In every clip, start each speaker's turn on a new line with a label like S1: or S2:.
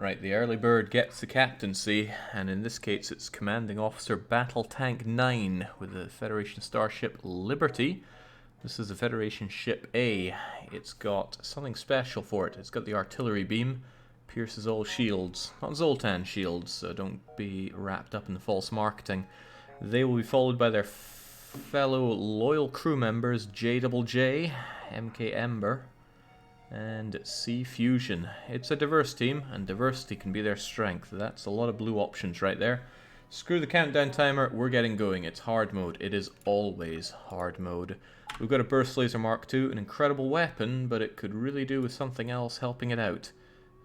S1: Right, the early bird gets the captaincy, and in this case it's Commanding Officer Battle Tank 9 with the Federation starship Liberty. This is the Federation ship A. It's got something special for it. It's got the artillery beam, pierces all shields. Not Zoltan shields, so don't be wrapped up in the false marketing. They will be followed by their fellow loyal crew members JJJ, MK Ember, and C Fusion. It's a diverse team, and diversity can be their strength. That's a lot of blue options right there. Screw the countdown timer, we're getting going. It's hard mode. It is always hard mode. We've got a Burst Laser Mark II, an incredible weapon, but it could really do with something else helping it out.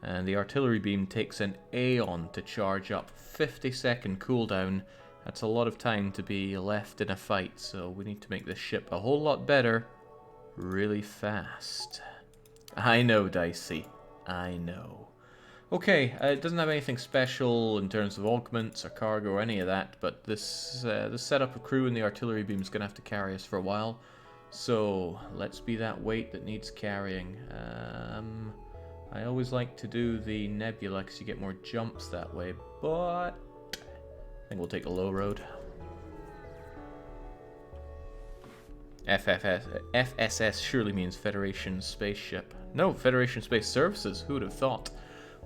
S1: And the artillery beam takes an Aeon to charge up. 50-second cooldown. That's a lot of time to be left in a fight, so we need to make this ship a whole lot better really fast. I know, Dicey. I know. Okay, it doesn't have anything special in terms of augments or cargo or any of that, but this setup of crew and the artillery beam is going to have to carry us for a while. So, let's be that weight that needs carrying. I always like to do the nebula because you get more jumps that way, but I think we'll take the low road. FSS surely means Federation Spaceship. No, Federation Space Services, who would have thought?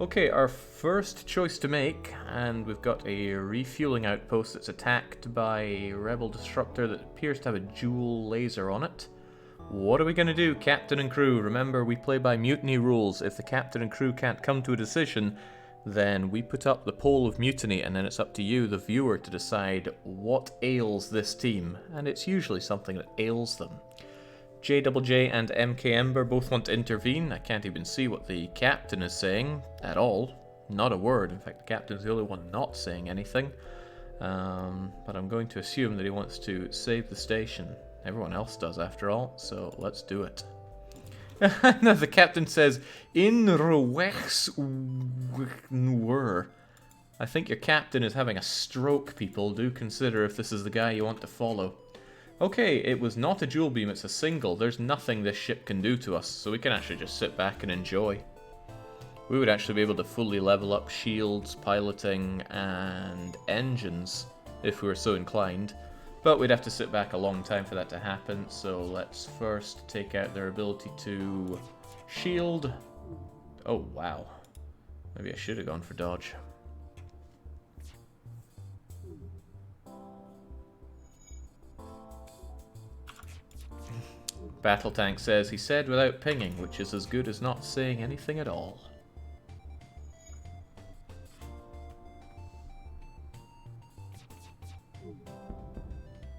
S1: Okay, our first choice to make, and we've got a refueling outpost that's attacked by a rebel disruptor that appears to have a dual laser on it. What are we going to do, captain and crew? Remember, we play by mutiny rules. If the captain and crew can't come to a decision, then we put up the pole of mutiny, and then it's up to you, the viewer, to decide what ails this team. And it's usually something that ails them. JJJ and MK Ember both want to intervene. I can't even see what the captain is saying at all. Not a word. In fact, the captain's the only one not saying anything. But I'm going to assume that he wants to save the station. Everyone else does, after all, so let's do it. No, the captain says, "In rewex were." I think your captain is having a stroke, people. Do consider if this is the guy you want to follow. Okay, it was not a dual beam, it's a single. There's nothing this ship can do to us, so we can actually just sit back and enjoy. We would actually be able to fully level up shields, piloting, and engines, if we were so inclined. But we'd have to sit back a long time for that to happen, so let's first take out their ability to shield. Oh, wow. Maybe I should have gone for dodge. Battle Tank says, he said without pinging, which is as good as not saying anything at all.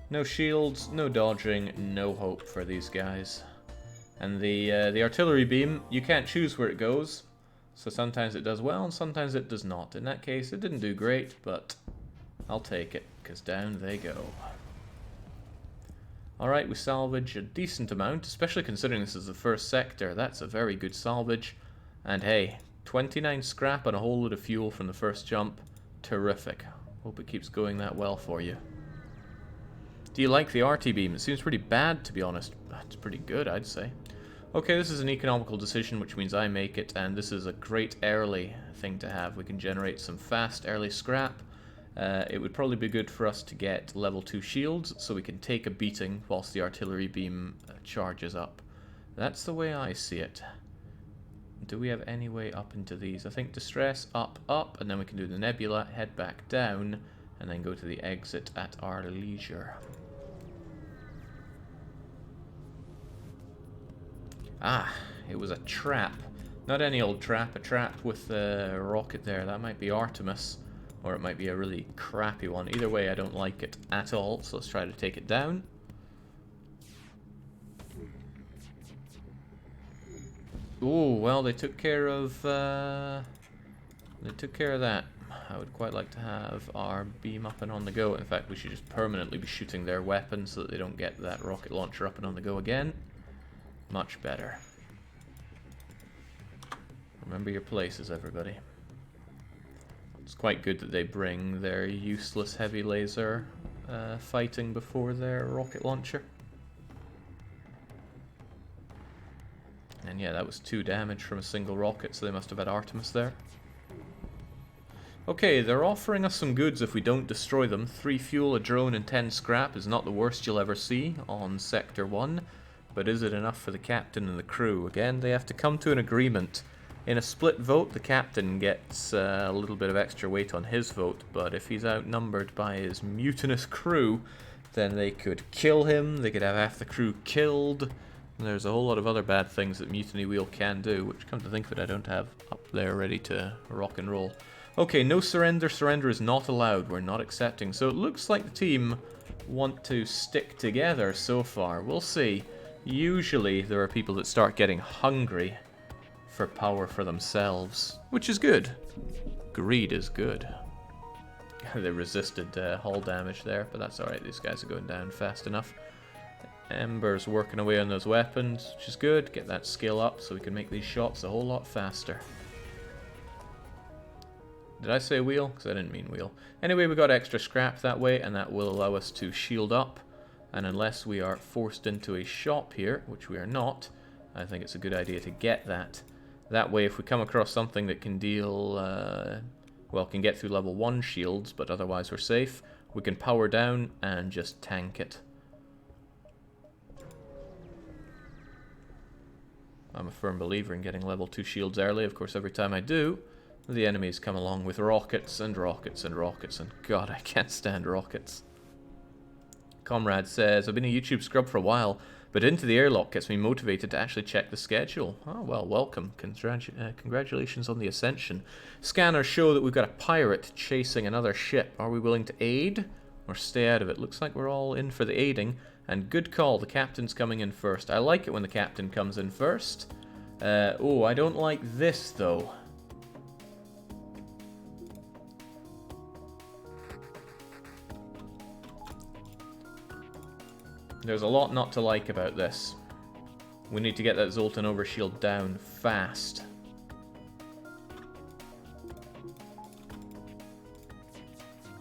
S1: No shields, no dodging, no hope for these guys. And the artillery beam, you can't choose where it goes. So sometimes it does well and sometimes it does not. In that case, it didn't do great, but I'll take it, because down they go. Alright, we salvage a decent amount, especially considering this is the first sector. That's a very good salvage. And hey, 29 scrap and a whole load of fuel from the first jump. Terrific. Hope it keeps going that well for you. Do you like the RT beam? It seems pretty bad, to be honest. It's pretty good, I'd say. Okay, this is an economical decision, which means I make it, and this is a great early thing to have. We can generate some fast early scrap. It would probably be good for us to get level 2 shields, so we can take a beating whilst the artillery beam charges up. That's the way I see it. Do we have any way up into these? I think distress, up, up, and then we can do the nebula, head back down, and then go to the exit at our leisure. Ah, it was a trap. Not any old trap, a trap with a rocket there. That might be Artemis. Or it might be a really crappy one. Either way, I don't like it at all, so let's try to take it down. Oh, well, they took care of that. I would quite like to have our beam up and on the go. In fact, we should just permanently be shooting their weapons so that they don't get that rocket launcher up and on the go again. Much better. Remember your places, everybody. It's quite good that they bring their useless heavy laser fighting before their rocket launcher. And yeah, that was 2 damage from a single rocket, so they must have had Artemis there. Okay, they're offering us some goods if we don't destroy them. 3 fuel, a drone, and 10 scrap is not the worst you'll ever see on Sector 1. But is it enough for the captain and the crew? Again, they have to come to an agreement. In a split vote, the captain gets a little bit of extra weight on his vote, but if he's outnumbered by his mutinous crew, then they could kill him, they could have half the crew killed, and there's a whole lot of other bad things that Mutiny Wheel can do, which, come to think of it, I don't have up there ready to rock and roll. Okay, no surrender. Surrender is not allowed. We're not accepting. So it looks like the team want to stick together so far. We'll see. Usually there are people that start getting hungry for power for themselves, which is good. Greed is good. They resisted hull damage there, but that's alright. These guys are going down fast enough. Ember's working away on those weapons, which is good. Get that skill up so we can make these shots a whole lot faster. Did I say wheel? Because I didn't mean wheel. Anyway, we got extra scrap that way, and that will allow us to shield up. And unless we are forced into a shop here, which we are not, I think it's a good idea to get that. That way, if we come across something that can deal, well, can get through level 1 shields, but otherwise we're safe, we can power down and just tank it. I'm a firm believer in getting level 2 shields early. Of course, every time I do, the enemies come along with rockets and rockets and rockets, and God, I can't stand rockets. Comrade says, I've been a YouTube scrub for a while, but Into the Airlock gets me motivated to actually check the schedule. Oh, well, welcome. Congratulations on the ascension. Scanners show that we've got a pirate chasing another ship. Are we willing to aid or stay out of it? Looks like we're all in for the aiding, and good call, the captain's coming in first. I like it when the captain comes in first. Oh, I don't like this, though. There's a lot not to like about this. We need to get that Zoltan overshield down fast.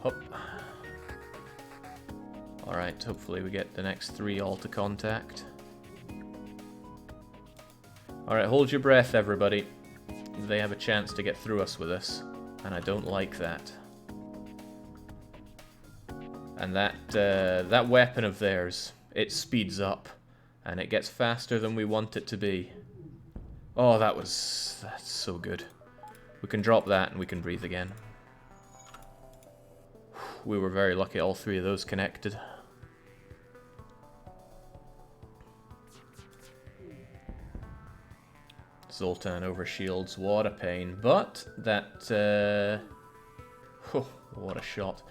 S1: Hup. Alright, hopefully we get the next 3 all to contact. Alright, hold your breath, everybody. They have a chance to get through us with this, and I don't like that. And that weapon of theirs, it speeds up, and it gets faster than we want it to be. Oh, that's so good. We can drop that and we can breathe again. We were very lucky all 3 of those connected. Zoltan over shields, what a pain. But that, oh, what a shot.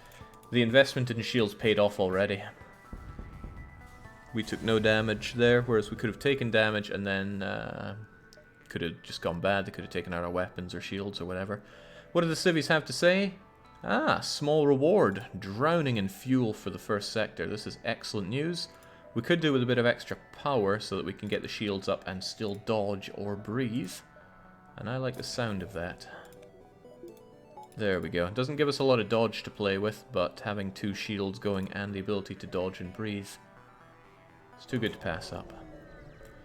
S1: The investment in shields paid off already. We took no damage there, whereas we could have taken damage and then could have just gone bad. They could have taken out our weapons or shields or whatever. What do the civvies have to say? Ah, small reward. Drowning in fuel for the first sector. This is excellent news. We could do with a bit of extra power so that we can get the shields up and still dodge or breathe. And I like the sound of that. There we go. It doesn't give us a lot of dodge to play with, but having 2 shields going and the ability to dodge and breathe, it's too good to pass up.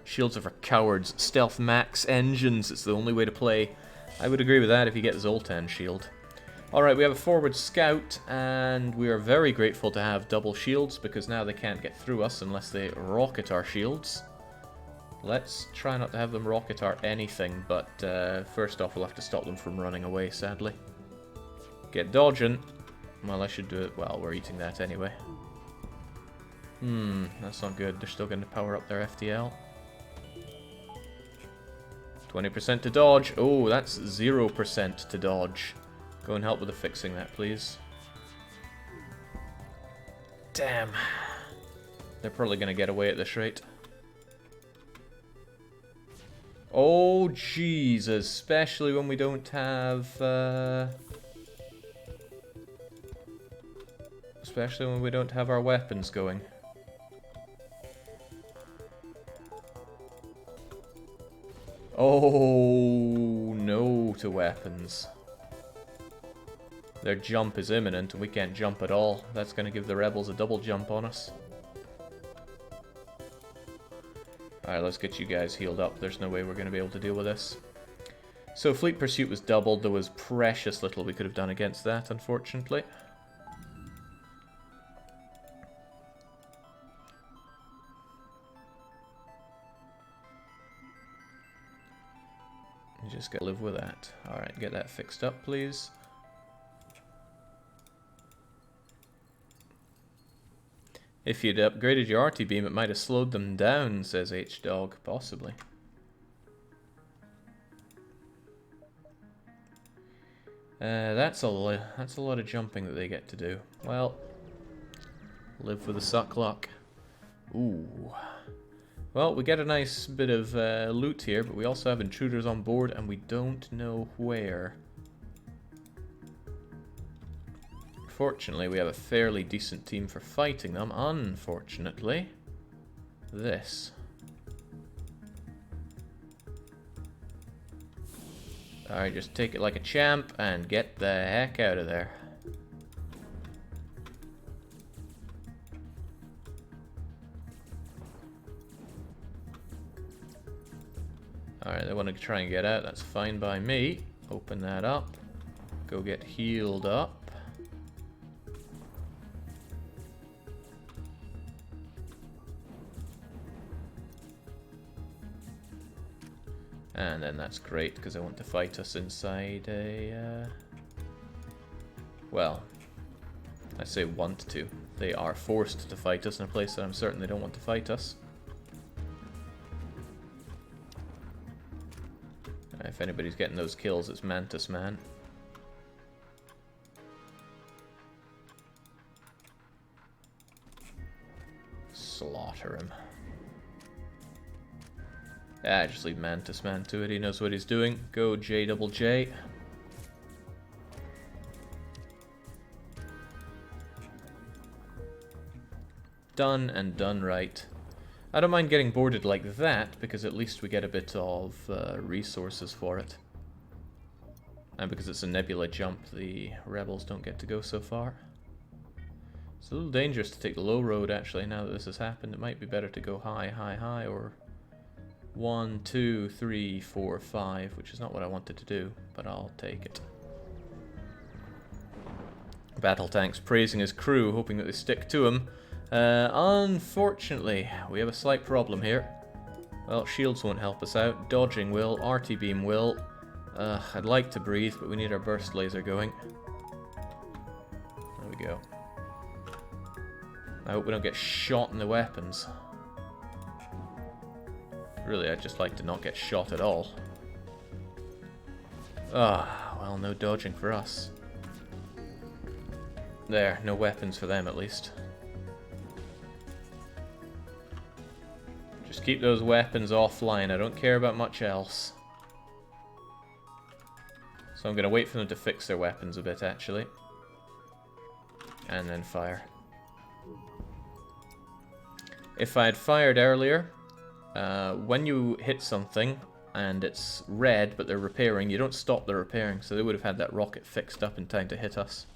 S1: Shields are for cowards. Stealth max engines. It's the only way to play. I would agree with that if you get Zoltan shield. Alright, we have a forward scout, and we are very grateful to have double shields, because now they can't get through us unless they rocket our shields. Let's try not to have them rocket our anything, but first off we'll have to stop them from running away, sadly. Get dodging. Well, I should do it. Well, we're eating that anyway. That's not good. They're still going to power up their FTL. 20% to dodge. Oh, that's 0% to dodge. Go and help with the fixing that, please. Damn. They're probably going to get away at this rate. Oh, Jesus. Especially when we don't have... especially when we don't have our weapons going. Oh, no to weapons. Their jump is imminent and we can't jump at all. That's going to give the rebels a double jump on us. Alright, let's get you guys healed up. There's no way we're going to be able to deal with this. So Fleet Pursuit was doubled. There was precious little we could have done against that, unfortunately. You just gotta live with that. Alright, get that fixed up, please. If you'd upgraded your RT beam, it might have slowed them down, says H-Dog. Possibly. That's a lot of jumping that they get to do. Well, live with the suck luck. Ooh. Well, we get a nice bit of loot here, but we also have intruders on board, and we don't know where. Fortunately, we have a fairly decent team for fighting them. Unfortunately, this. Alright, just take it like a champ and get the heck out of there. Alright, they want to try and get out. That's fine by me. Open that up. Go get healed up. And then that's great, because they want to fight us inside a... Well, I say want to. They are forced to fight us in a place that I'm certain they don't want to fight us. If anybody's getting those kills, it's Mantis Man. Slaughter him. Ah, just leave Mantis Man to it. He knows what he's doing. Go J. Done and done right. I don't mind getting boarded like that, because at least we get a bit of resources for it. And because it's a nebula jump, the rebels don't get to go so far. It's a little dangerous to take the low road, actually, now that this has happened. It might be better to go high, or 1, 2, 3, 4, 5, which is not what I wanted to do, but I'll take it. Battle Tank's praising his crew, hoping that they stick to him. Unfortunately, we have a slight problem here. Well, shields won't help us out. Dodging will. RT beam will. I'd like to breathe, but we need our burst laser going. There we go. I hope we don't get shot in the weapons. Really, I'd just like to not get shot at all. Well, no dodging for us. There, no weapons for them at least. Just keep those weapons offline, I don't care about much else. So I'm going to wait for them to fix their weapons a bit, actually. And then fire. If I had fired earlier, when you hit something and it's red but they're repairing, you don't stop the repairing, so they would have had that rocket fixed up in time to hit us.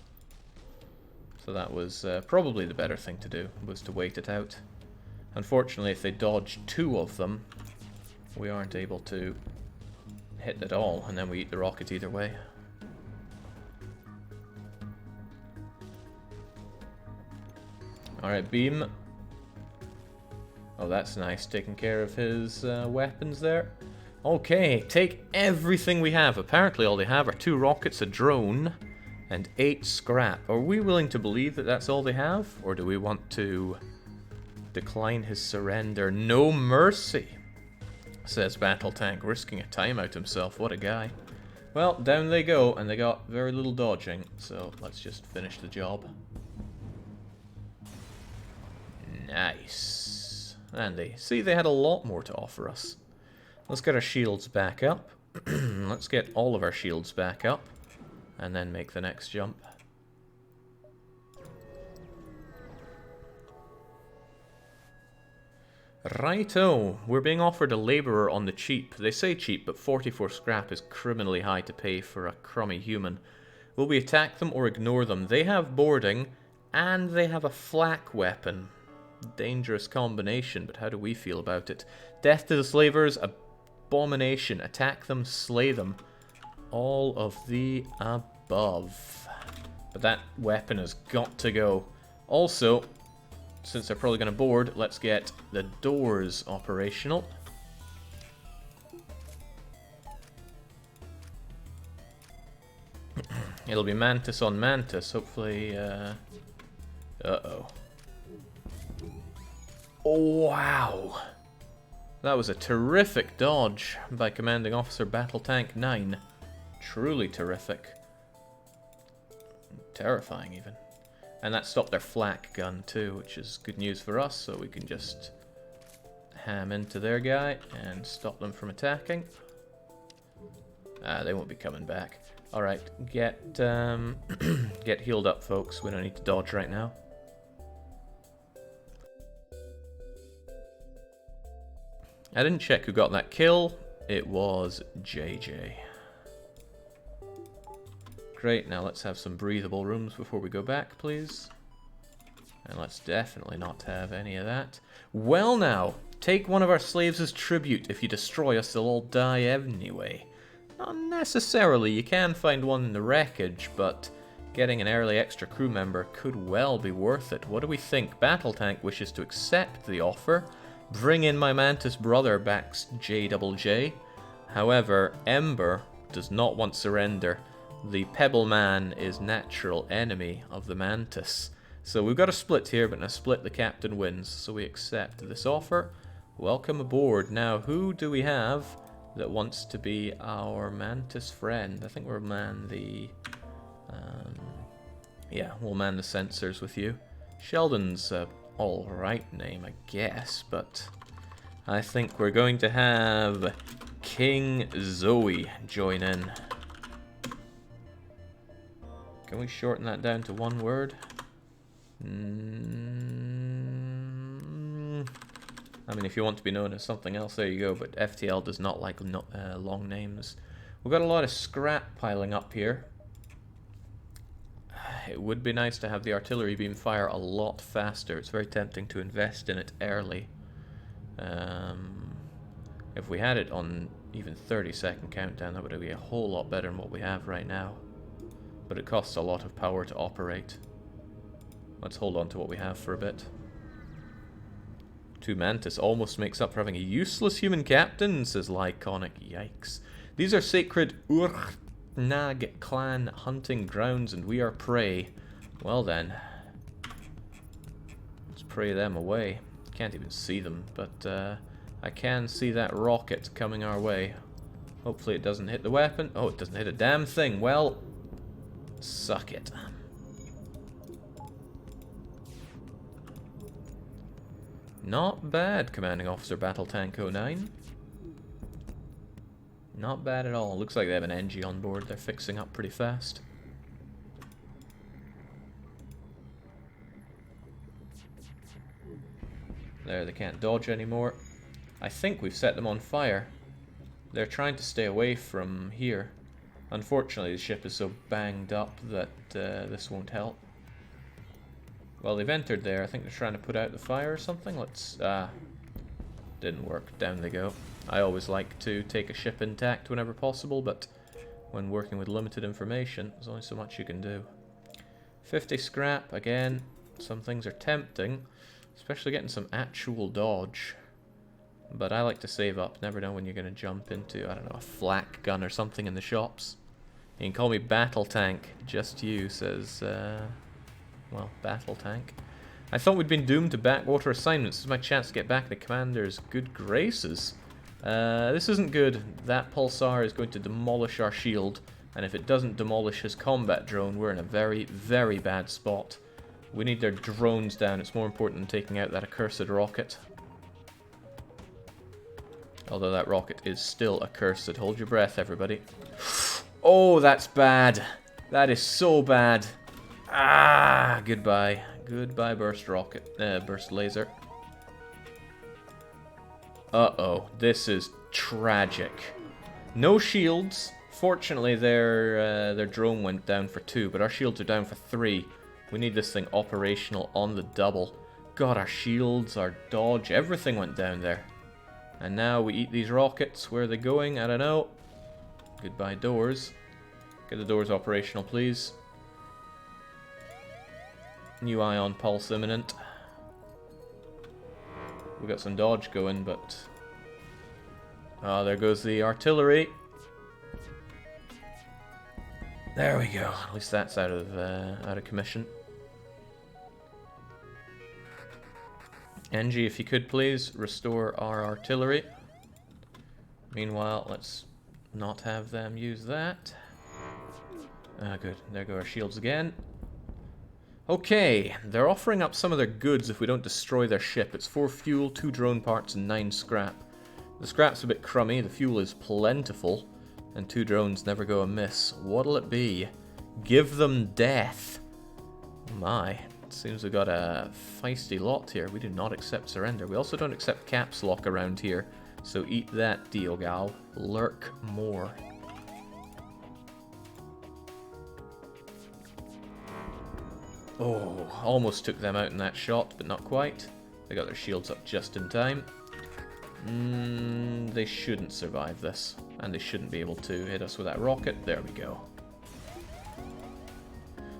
S1: So that was probably the better thing to do, was to wait it out. Unfortunately, if they dodge 2 of them, we aren't able to hit at all, and then we eat the rocket either way. Alright, beam. Oh, that's nice, taking care of his weapons there. Okay, take everything we have. Apparently all they have are 2 rockets, a drone, and 8 scrap. Are we willing to believe that that's all they have? Or do we want to decline his surrender? No mercy, says Battle Tank, risking a timeout himself. What a guy. Well, down they go, and they got very little dodging, so let's just finish the job. Nice. And they had a lot more to offer us. Let's get our shields back up. Let's get all of our shields back up, and then make the next jump. Righto, we're being offered a labourer on the cheap. They say cheap, but 44 scrap is criminally high to pay for a crummy human. Will we attack them or ignore them? They have boarding, and they have a flak weapon. Dangerous combination, but how do we feel about it? Death to the slavers, abomination. Attack them, slay them. all of the above. But that weapon has got to go. Also, since they're probably going to board, let's get the doors operational. It'll be Mantis on Mantis, hopefully, uh-oh. Oh, wow! That was a terrific dodge by Commanding Officer Battle Tank 9. Truly terrific. Terrifying, even. And that stopped their flak gun, too, which is good news for us, so we can just ham into their guy and stop them from attacking. They won't be coming back. Alright, get get healed up, folks. We don't need to dodge right now. I didn't check who got that kill. It was JJ. Great, now let's have some breathable rooms before we go back, please. And let's definitely not have any of that. Well now, take one of our slaves as tribute. If you destroy us, they'll all die anyway. Not necessarily, you can find one in the wreckage, but getting an early extra crew member could well be worth it. What do we think? Battle Tank wishes to accept the offer. Bring in my Mantis brother, backs JJJ. However, Ember does not want surrender. The Pebble Man is natural enemy of the Mantis. So we've got a split here, but in a split the captain wins. So we accept this offer. Welcome aboard. Now, who do we have that wants to be our Mantis friend? I think we'll man the... yeah, we'll man the sensors with you. Sheldon's alright name, I guess, but I think we're going to have King Zoe join in. Can we shorten that down to one word? I mean, if you want to be known as something else, there you go, but FTL does not like long names. We've got a lot of scrap piling up here. It would be nice to have the artillery beam fire a lot faster. It's very tempting to invest in it early. If we had it on even 30-second countdown, that would be a whole lot better than what we have right now. But it costs a lot of power to operate. Let's hold on to what we have for a bit. 2 Mantis almost makes up for having a useless human captain, says Lyconic. Yikes. These are sacred Nag clan hunting grounds, and we are prey. Well then, let's pray them away. Can't even see them, but I can see that rocket coming our way. Hopefully it doesn't hit the weapon. Oh, it doesn't hit a damn thing. Well, suck it. Not bad, Commanding Officer Battle Tank 09. Not bad at all. Looks like they have an NG on board. They're fixing up pretty fast. There, they can't dodge anymore. I think we've set them on fire. They're trying to stay away from here. Unfortunately, the ship is so banged up that this won't help. Well, they've entered there. I think they're trying to put out the fire or something. Let's... didn't work. Down they go. I always like to take a ship intact whenever possible, but when working with limited information, there's only so much you can do. 50 scrap, again. Some things are tempting, especially getting some actual dodge. But I like to save up. Never know when you're going to jump into, I don't know, a flak gun or something in the shops. You can call me Battle Tank. Just you, says, well, Battle Tank. I thought we'd been doomed to backwater assignments. This is my chance to get back in the commander's good graces. This isn't good. That pulsar is going to demolish our shield, and if it doesn't demolish his combat drone, we're in a very, very bad spot. We need their drones down. It's more important than taking out that accursed rocket. Although that rocket is still accursed. Hold your breath, everybody. Oh, that's bad. That is so bad. Ah, goodbye. Goodbye, burst rocket. Burst laser. Uh-oh. This is tragic. No shields. Fortunately, their drone went down for 2, but our shields are down for 3. We need this thing operational on the double. God, our shields, our dodge, everything went down there. And now we eat these rockets. Where are they going? I don't know. Goodbye, doors. Get the doors operational, please. New ion pulse imminent. We got some dodge going, but... oh, there goes the artillery. There we go. At least that's out of commission. NG, if you could please restore our artillery. Meanwhile, let's not have them use that. Ah, good. There go our shields again. Okay, they're offering up some of their goods if we don't destroy their ship. It's 4 fuel, 2 drone parts, and 9 scrap. The scrap's a bit crummy, the fuel is plentiful, and 2 drones never go amiss. What'll it be? Give them death. My, it seems we've got a feisty lot here. We do not accept surrender. We also don't accept caps lock around here, so eat that, Diogal. Lurk more. Oh, almost took them out in that shot, but not quite. They got their shields up just in time. They shouldn't survive this, and they shouldn't be able to hit us with that rocket. There we go.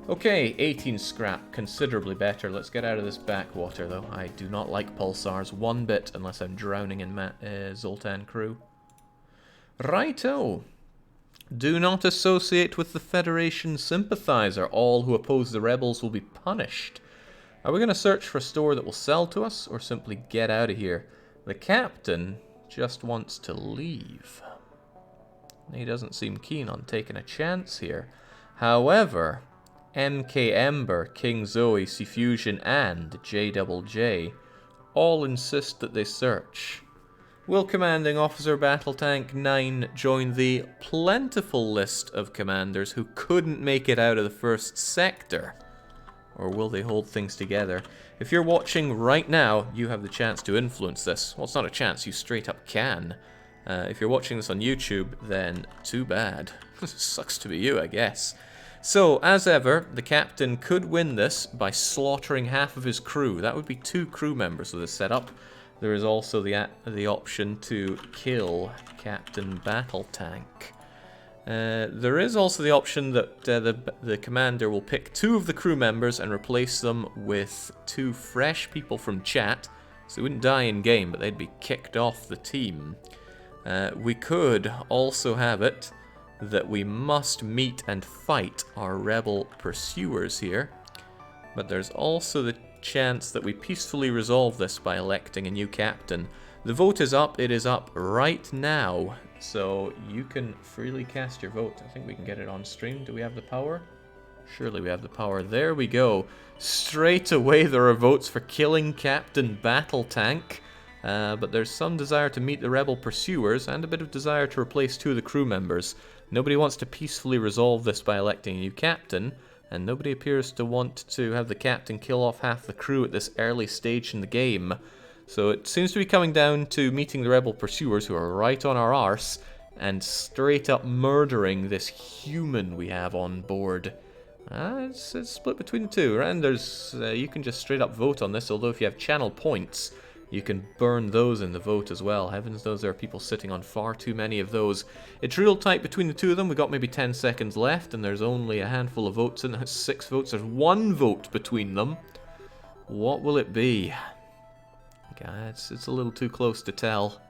S1: Okay, 18 scrap, considerably better. Let's get out of this backwater, though. I do not like pulsars one bit unless I'm drowning in Zoltan crew. Righto. Do not associate with the Federation sympathizer. All who oppose the rebels will be punished. Are we going to search for a store that will sell to us, or simply get out of here? The captain just wants to leave. He doesn't seem keen on taking a chance here. However, MK Ember, King Zoe, Cfusion, and JJJ all insist that they search. Will Commanding Officer Battle Tank 9 join the plentiful list of commanders who couldn't make it out of the first sector? Or will they hold things together? If you're watching right now, you have the chance to influence this. Well, it's not a chance, you straight up can. If you're watching this on YouTube, then too bad. Sucks to be you, I guess. So, as ever, the captain could win this by slaughtering half of his crew. That would be 2 crew members with this setup. There is also the option to kill Captain Battle Tank. There is also the option that the commander will pick 2 of the crew members and replace them with 2 fresh people from chat. So they wouldn't die in game, but they'd be kicked off the team. We could also have it that we must meet and fight our rebel pursuers here. But there's also the chance that we peacefully resolve this by electing a new captain. The vote is up. It is up right now. So you can freely cast your vote. I think we can get it on stream. Do we have the power? Surely we have the power. There we go. Straight away there are votes for killing Captain Battle Tank. But there's some desire to meet the rebel pursuers and a bit of desire to replace 2 of the crew members. Nobody wants to peacefully resolve this by electing a new captain, and nobody appears to want to have the captain kill off half the crew at this early stage in the game. So it seems to be coming down to meeting the rebel pursuers who are right on our arse and straight up murdering this human we have on board. It's split between the 2, and there's you can just straight up vote on this, although if you have channel points, you can burn those in the vote as well. Heavens knows there are people sitting on far too many of those. It's real tight between the 2 of them. We've got maybe 10 seconds left, and there's only a handful of votes, and that's 6 votes. There's 1 vote between them. What will it be? It's a little too close to tell.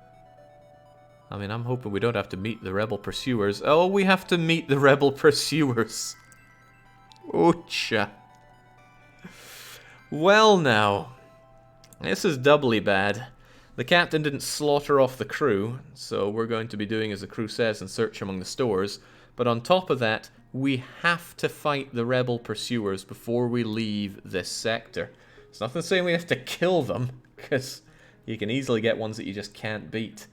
S1: I mean, I'm hoping we don't have to meet the rebel pursuers. Oh, we have to meet the rebel pursuers. Ocha. Well now. This is doubly bad. The captain didn't slaughter off the crew, so we're going to be doing as the crew says and search among the stores. But on top of that, we have to fight the rebel pursuers before we leave this sector. It's nothing saying we have to kill them, because you can easily get ones that you just can't beat.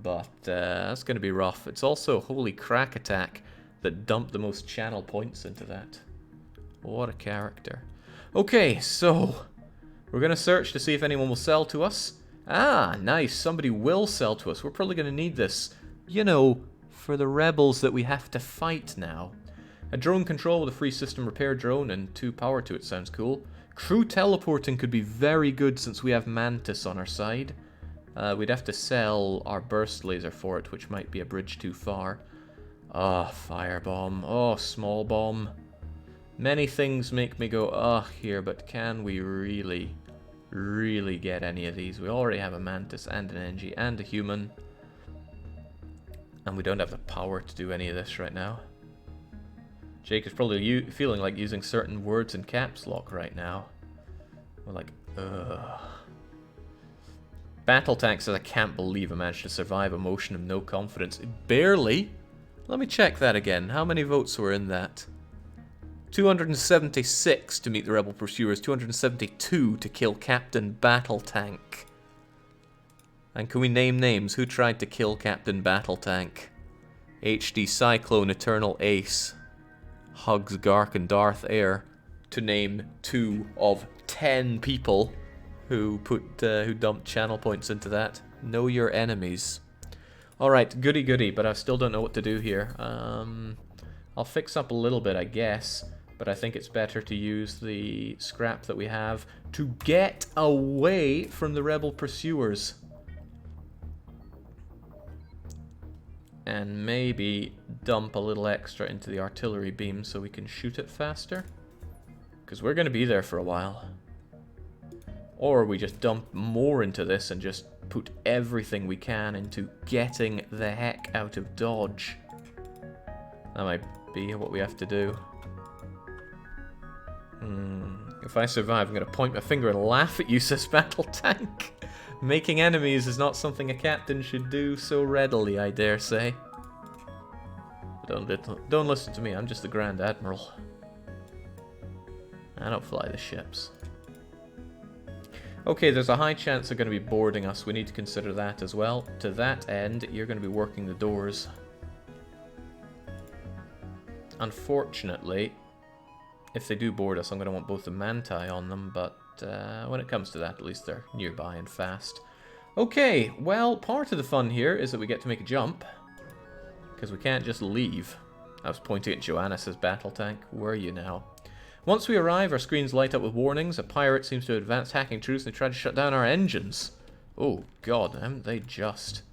S1: But that's going to be rough. It's also Holy Crack Attack that dumped the most channel points into that. What a character. Okay, so we're going to search to see if anyone will sell to us. Ah, nice. Somebody will sell to us. We're probably going to need this, you know, for the rebels that we have to fight now. A drone control with a free system repair drone and 2 power to it sounds cool. Crew teleporting could be very good since we have Mantis on our side. We'd have to sell our burst laser for it, which might be a bridge too far. Ah, firebomb. Oh, small bomb. Many things make me go, ugh, here, but can we really, really get any of these? We already have a mantis and an NG and a human. And we don't have the power to do any of this right now. Jake is probably feeling like using certain words in caps lock right now. We're like, ugh. Battle Tank says, I can't believe I managed to survive a motion of no confidence. Barely? Let me check that again. How many votes were in that? 276 to meet the rebel pursuers, 272 to kill Captain Battle Tank. And can we name names? Who tried to kill Captain Battle Tank? HD Cyclone, Eternal Ace, Hugs, Gark, and Darth Air, to name 2 of 10 people who dumped channel points into that. Know your enemies. Alright, goody goody, but I still don't know what to do here. I'll fix up a little bit, I guess, but I think it's better to use the scrap that we have to get away from the rebel pursuers. And maybe dump a little extra into the artillery beam so we can shoot it faster. Because we're going to be there for a while. Or we just dump more into this and just put everything we can into getting the heck out of Dodge. That might be what we have to do. If I survive, I'm going to point my finger and laugh at you, says Battle Tank. Making enemies is not something a captain should do so readily, I dare say. Don't listen to me, I'm just the Grand Admiral. I don't fly the ships. Okay, there's a high chance they're going to be boarding us. We need to consider that as well. To that end, you're going to be working the doors. Unfortunately, if they do board us, I'm going to want both the Manti on them, but when it comes to that, at least they're nearby and fast. Okay, well, part of the fun here is that we get to make a jump, because we can't just leave. I was pointing at Joanna, says Battle Tank. Where are you now? Once we arrive, our screens light up with warnings. A pirate seems to advance hacking troops and they try to shut down our engines. Oh, God, haven't they just?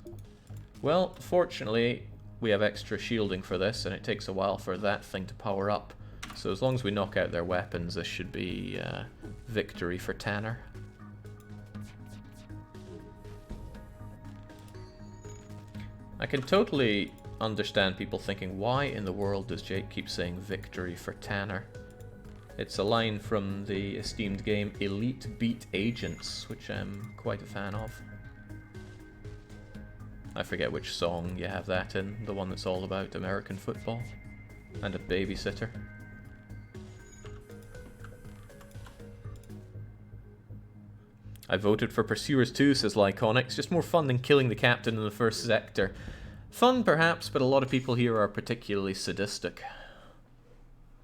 S1: Well, fortunately, we have extra shielding for this, and it takes a while for that thing to power up. So as long as we knock out their weapons, this should be victory for Tanner. I can totally understand people thinking, why in the world does Jake keep saying victory for Tanner? It's a line from the esteemed game Elite Beat Agents, which I'm quite a fan of. I forget which song you have that in, the one that's all about American football and a babysitter. I voted for Pursuers too, says Lyconic. It's just more fun than killing the captain in the first sector. Fun perhaps, but a lot of people here are particularly sadistic.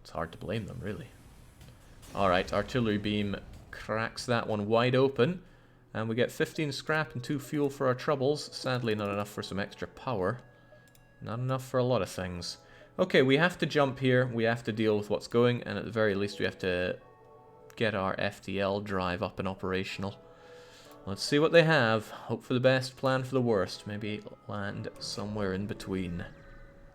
S1: It's hard to blame them, really. Alright, artillery beam cracks that one wide open. And we get 15 scrap and 2 fuel for our troubles. Sadly, not enough for some extra power. Not enough for a lot of things. Okay, we have to jump here. We have to deal with what's going. And at the very least, we have to get our FTL drive up and operational. Let's see what they have. Hope for the best, plan for the worst. Maybe land somewhere in between.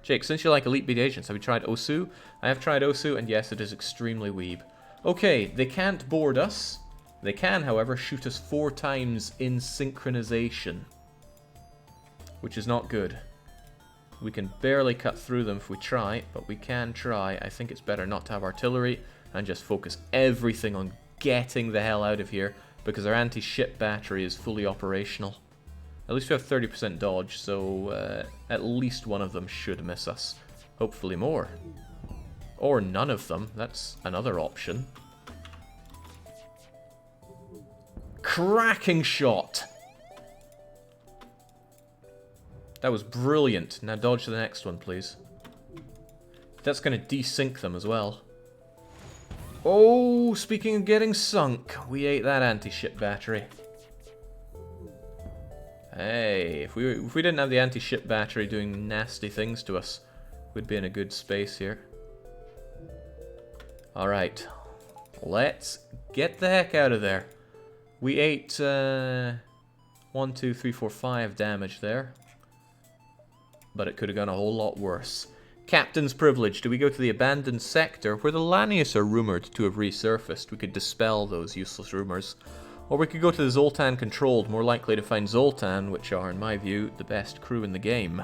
S1: Jake, since you like Elite Beat Agents, have you tried Osu? I have tried Osu, and yes, it is extremely weeb. Okay, they can't board us. They can, however, shoot us 4 times in synchronization, which is not good. We can barely cut through them if we try, but we can try. I think it's better not to have artillery and just focus everything on getting the hell out of here, because our anti-ship battery is fully operational. At least we have 30% dodge, so at least one of them should miss us. Hopefully more. Or none of them. That's another option. Cracking shot! That was brilliant. Now dodge the next one, please. That's going to desync them as well. Oh, speaking of getting sunk, we ate that anti-ship battery. Hey, if we didn't have the anti-ship battery doing nasty things to us, we'd be in a good space here. Alright, let's get the heck out of there. We ate 1, 2, 3, 4, 5 damage there. But it could have gone a whole lot worse. Captain's privilege. Do we go to the abandoned sector where the Lanius are rumoured to have resurfaced? We could dispel those useless rumours. Or we could go to the Zoltan controlled, more likely to find Zoltan, which are, in my view, the best crew in the game.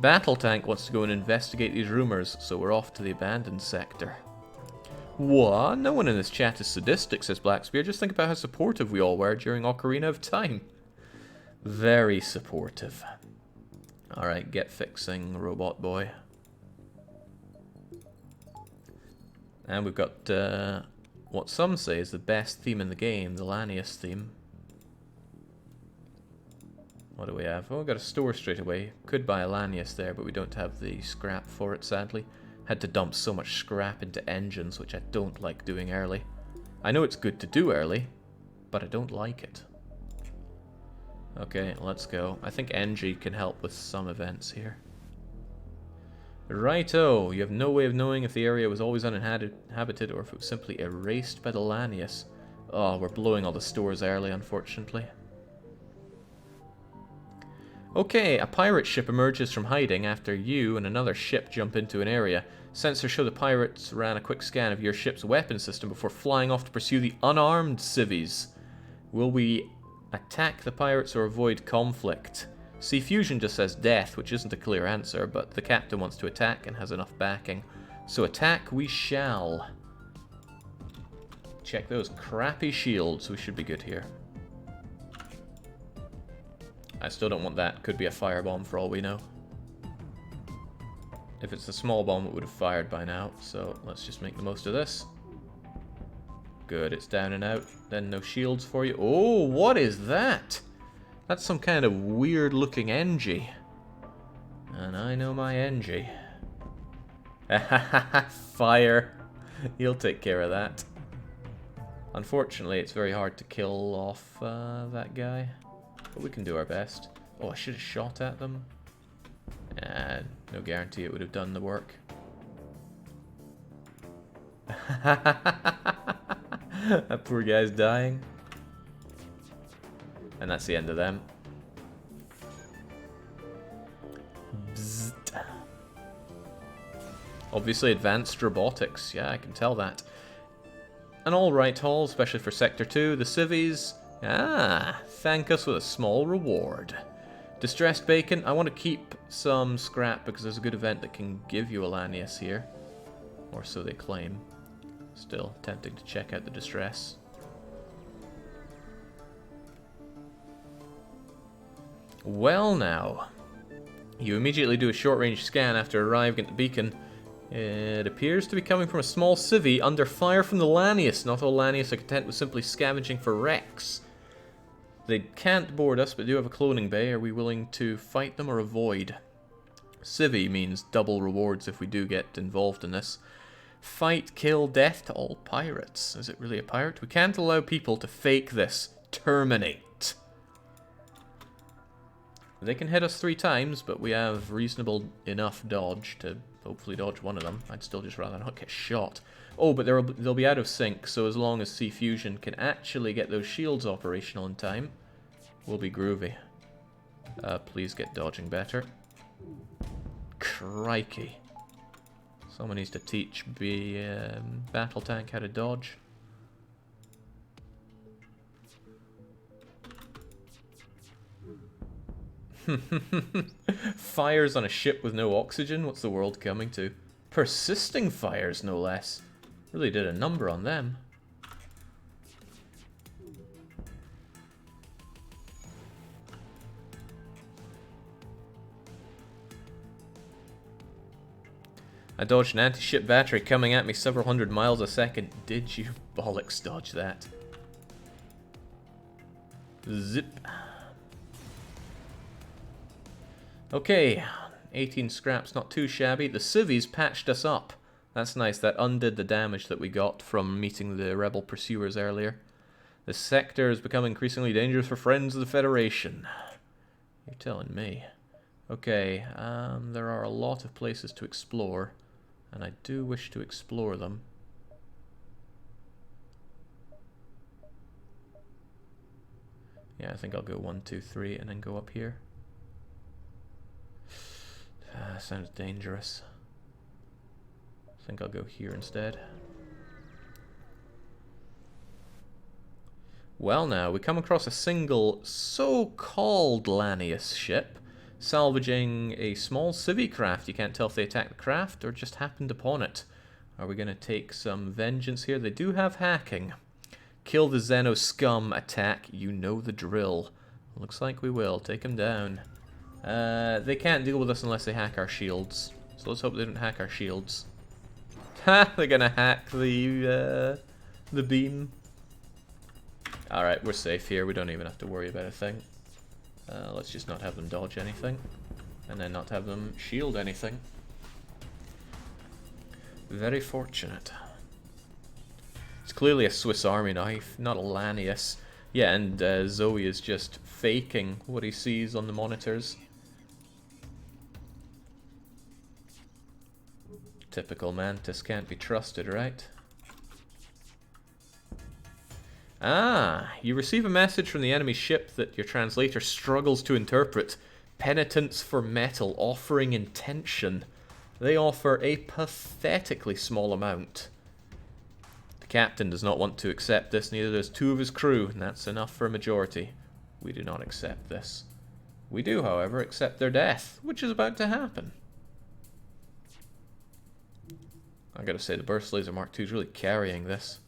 S1: Battle Tank wants to go and investigate these rumours, so we're off to the abandoned sector. What? No one in this chat is sadistic, says Blackspear. Just think about how supportive we all were during Ocarina of Time. Very supportive. Alright, get fixing, robot boy. And we've got what some say is the best theme in the game, the Lanius theme. What do we have? Oh, we've got a store straight away. Could buy a Lanius there, but we don't have the scrap for it, sadly. Had to dump so much scrap into engines, which I don't like doing early. I know it's good to do early, but I don't like it. Okay, let's go. I think NG can help with some events here. Righto, you have no way of knowing if the area was always uninhabited or if it was simply erased by the Lanius. Oh, we're blowing all the stores early, unfortunately. Okay, a pirate ship emerges from hiding after you and another ship jump into an area. Sensors show the pirates ran a quick scan of your ship's weapon system before flying off to pursue the unarmed civvies. Will we attack the pirates or avoid conflict? Sea Fusion just says death, which isn't a clear answer, but the captain wants to attack and has enough backing. So attack we shall. Check those crappy shields, we should be good here. I still don't want that, could be a firebomb for all we know. If it's a small bomb it would have fired by now, so let's just make the most of this. Good, it's down and out, then no shields for you. Oh, what is that? That's some kind of weird looking NG. And I know my NG. Fire. He'll take care of that. Unfortunately, it's very hard to kill off that guy. But we can do our best. Oh, I should have shot at them. No guarantee it would have done the work. That poor guy's dying. And that's the end of them. Bzzzt. Obviously advanced robotics. Yeah, I can tell that. An alright haul, especially for Sector 2. The civvies. Ah, thank us with a small reward. Distressed bacon. I want to keep some scrap because there's a good event that can give you a Lanius here. Or so they claim. Still tempting to check out the distress. Well now, you immediately do a short-range scan after arriving at the beacon. It appears to be coming from a small civvy under fire from the Lanius. Not all Lanius are content with simply scavenging for wrecks. They can't board us, but do have a cloning bay. Are we willing to fight them or avoid? Civvy means double rewards if we do get involved in this. Fight, kill, death to all pirates. Is it really a pirate? We can't allow people to fake this. Terminate. They can hit us 3 times, but we have reasonable enough dodge to hopefully dodge one of them. I'd still just rather not get shot. Oh, but they'll be out of sync, so as long as Sea Fusion can actually get those shields operational in time, we'll be groovy. Please get dodging better. Crikey. Someone needs to teach Battle Tank how to dodge. Fires on a ship with no oxygen? What's the world coming to? Persisting fires, no less. Really did a number on them. I dodged an anti-ship battery coming at me several hundred miles a second. Did you bollocks dodge that? Zip. Okay, 18 scraps, not too shabby. The civvies patched us up. That's nice, that undid the damage that we got from meeting the rebel pursuers earlier. The sector has become increasingly dangerous for friends of the Federation. You're telling me. Okay, there are a lot of places to explore, and I do wish to explore them. Yeah, I think I'll go 1, 2, 3, and then go up here. Sounds dangerous. think I'll go here instead. Well now, we come across a single so-called Lanius ship, salvaging a small civvy craft. You can't tell if they attacked the craft or just happened upon it. Are we going to take some vengeance here? They do have hacking. Kill the Xeno scum, attack, you know the drill. Looks like we will. Take them down. They can't deal with us unless they hack our shields. So let's hope they don't hack our shields. Ha! They're gonna hack the beam. Alright, we're safe here. We don't even have to worry about a thing. Let's just not have them dodge anything. And then not have them shield anything. Very fortunate. It's clearly a Swiss Army knife, not a Lanius. Yeah, and Zoe is just faking what he sees on the monitors. Typical Mantis, can't be trusted, right? Ah, you receive a message from the enemy ship that your translator struggles to interpret. Penitence for metal, offering intention. They offer a pathetically small amount. The captain does not want to accept this, neither does two of his crew, and that's enough for a majority. We do not accept this. We do, however, accept their death, which is about to happen. I gotta say, the Burst Laser Mark II is really carrying this.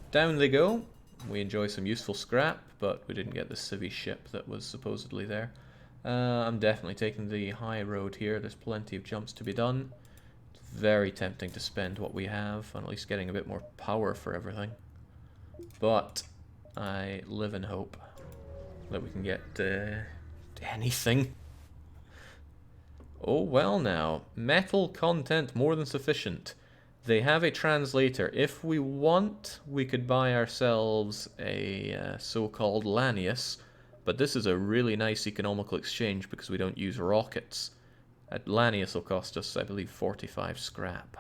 S1: Down they go. We enjoy some useful scrap, but we didn't get the civvy ship that was supposedly there. I'm definitely taking the high road here. There's plenty of jumps to be done. It's very tempting to spend what we have on at least getting a bit more power for everything. But I live in hope that we can get anything. Oh well now. Metal content more than sufficient. They have a translator. If we want, we could buy ourselves a so-called Lanius, but this is a really nice economical exchange because we don't use rockets. A Lanius will cost us, I believe, 45 scrap.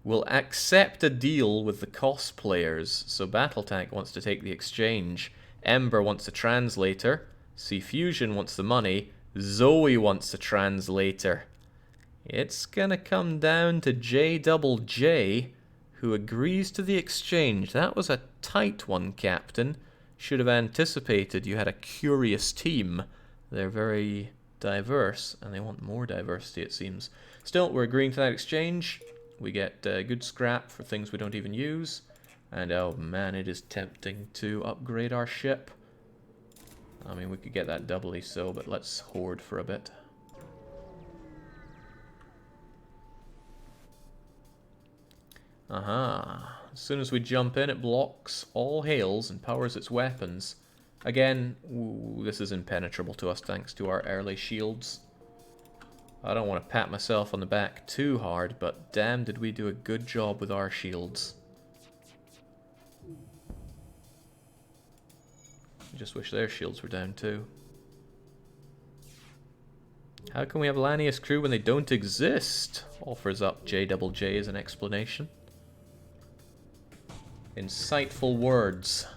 S1: We'll accept a deal with the cosplayers. So Battletank wants to take the exchange. Ember wants a translator. Sea Fusion wants the money. Zoe wants a translator. It's gonna come down to JJJ, who agrees to the exchange. That was a tight one, Captain. Should have anticipated you had a curious team. They're very diverse, and they want more diversity, it seems. Still, we're agreeing to that exchange. We get good scrap for things we don't even use. And oh man, it is tempting to upgrade our ship. I mean, we could get that doubly so, but let's hoard for a bit. Aha. As soon as we jump in, it blocks all hails and powers its weapons. Again, ooh, this is impenetrable to us thanks to our early shields. I don't want to pat myself on the back too hard, but damn did we do a good job with our shields. I just wish their shields were down too. How can we have Lanius crew when they don't exist? Offers up JJJ as an explanation. Insightful words.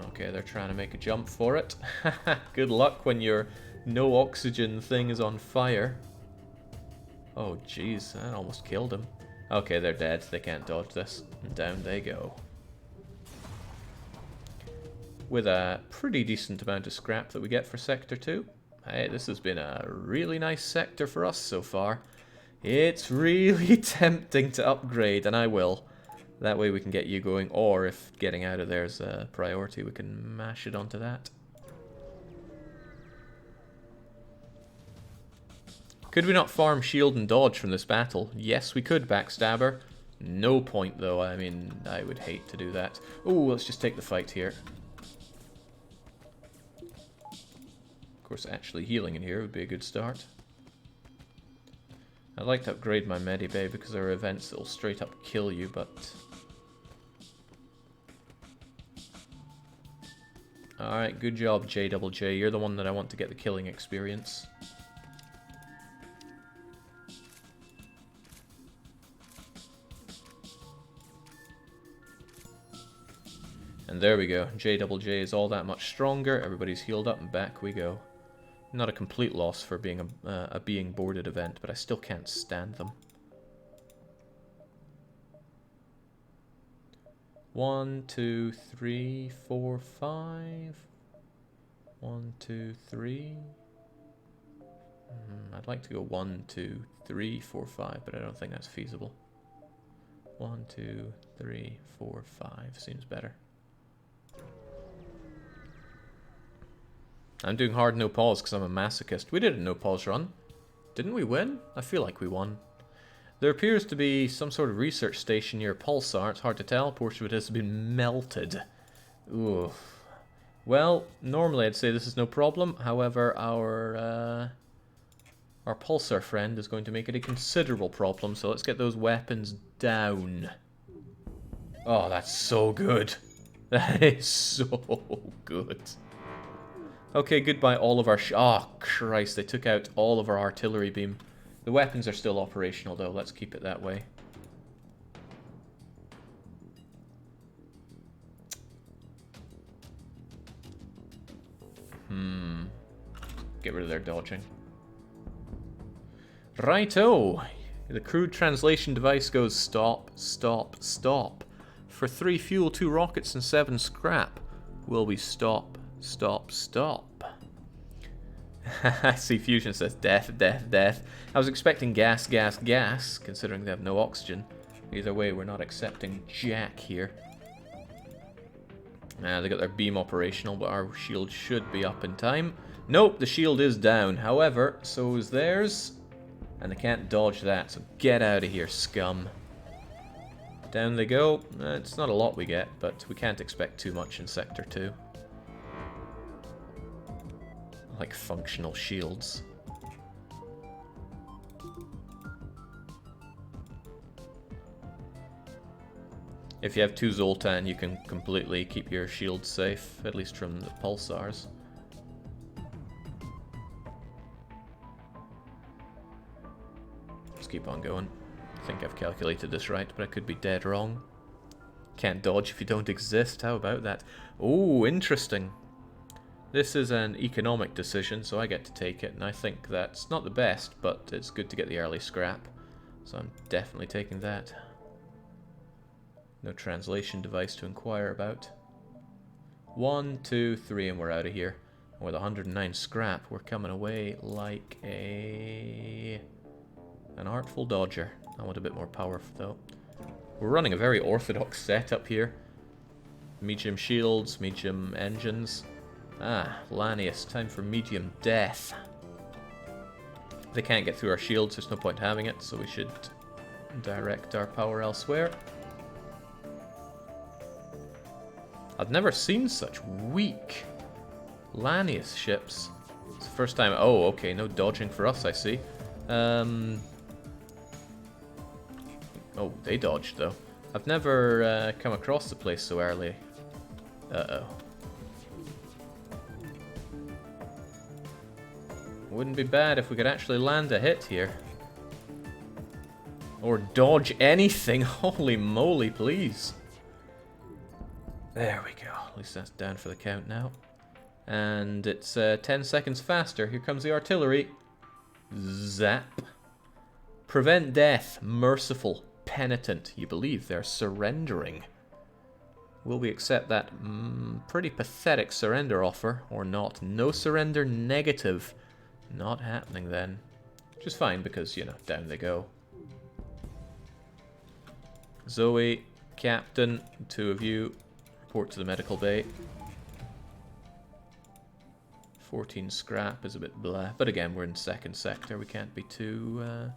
S1: Okay, they're trying to make a jump for it. Good luck when your no oxygen thing is on fire. Oh jeez, that almost killed him. Okay, they're dead. They can't dodge this. And down they go. With a pretty decent amount of scrap that we get for Sector 2. Hey, this has been a really nice sector for us so far. It's really tempting to upgrade, and I will. That way we can get you going, or if getting out of there is a priority, we can mash it onto that. Could we not farm shield and dodge from this battle? Yes, we could, Backstabber. No point, though. I mean, I would hate to do that. Ooh, let's just take the fight here. Of course, actually healing in here would be a good start. I'd like to upgrade my Medibay because there are events that will straight up kill you, but... Alright, good job, JJJ. You're the one that I want to get the killing experience. And And there we go. JJJ is all that much stronger. Everybody's healed up and back we go. Not a complete loss for being a being boarded event, but I still can't stand them. 1, 2, 3, 4, 5. 1, 2, 3. I'd like to go 1, 2, 3, 4, 5, but I don't think that's feasible. 1, 2, 3, 4, 5 seems better. I'm doing hard no pause because I'm a masochist. We did a no pause run. Didn't we win? I feel like we won. There appears to be some sort of research station near Pulsar. It's hard to tell. A portion of it has been melted. Ooh. Well, normally I'd say this is no problem. However, our Pulsar friend is going to make it a considerable problem. So let's get those weapons down. Oh, that's so good. That is so good. Okay, goodbye all of our oh, Christ, they took out all of our artillery beam. The weapons are still operational, though. Let's keep it that way. Get rid of their dodging. Righto! The crude translation device goes stop, stop, stop. For 3 fuel, 2 rockets, and 7 scrap. Will we stop? Stop, stop. I see Fusion says death, death, death. I was expecting gas, gas, gas, considering they have no oxygen. Either way, we're not accepting jack here. They got their beam operational, but our shield should be up in time. Nope, the shield is down. However, so is theirs. And they can't dodge that, so get out of here, scum. Down they go. It's not a lot we get, but we can't expect too much in Sector 2. Like functional shields. If you have 2 Zoltan, you can completely keep your shield safe, at least from the pulsars. Let's keep on going. I think I've calculated this right, but I could be dead wrong. Can't dodge if you don't exist. How about that? Oh, interesting. This is an economic decision, so I get to take it, and I think that's not the best, but it's good to get the early scrap. So I'm definitely taking that. No translation device to inquire about. 1, 2, 3, and we're out of here. With 109 scrap, we're coming away like an artful dodger. I want a bit more power, though. We're running a very orthodox setup here. Medium shields, medium engines. Ah, Lanius, time for medium death. If they can't get through our shields, there's no point having it, so we should direct our power elsewhere. I've never seen such weak Lanius ships. It's the first time. Oh, okay, no dodging for us, I see. Oh, they dodged, though. I've never come across the place so early. Uh-oh. Wouldn't be bad if we could actually land a hit here. Or dodge anything. Holy moly, please. There we go. At least that's down for the count now. And it's 10 seconds faster. Here comes the artillery. Zap. Prevent death. Merciful. Penitent. You believe they're surrendering. Will we accept that pretty pathetic surrender offer or not? No surrender negative. Not happening then. Which is fine because, you know, down they go. Zoe, Captain, 2 of you, report to the medical bay. 14 scrap is a bit blah. But again, we're in 2nd sector. We can't be too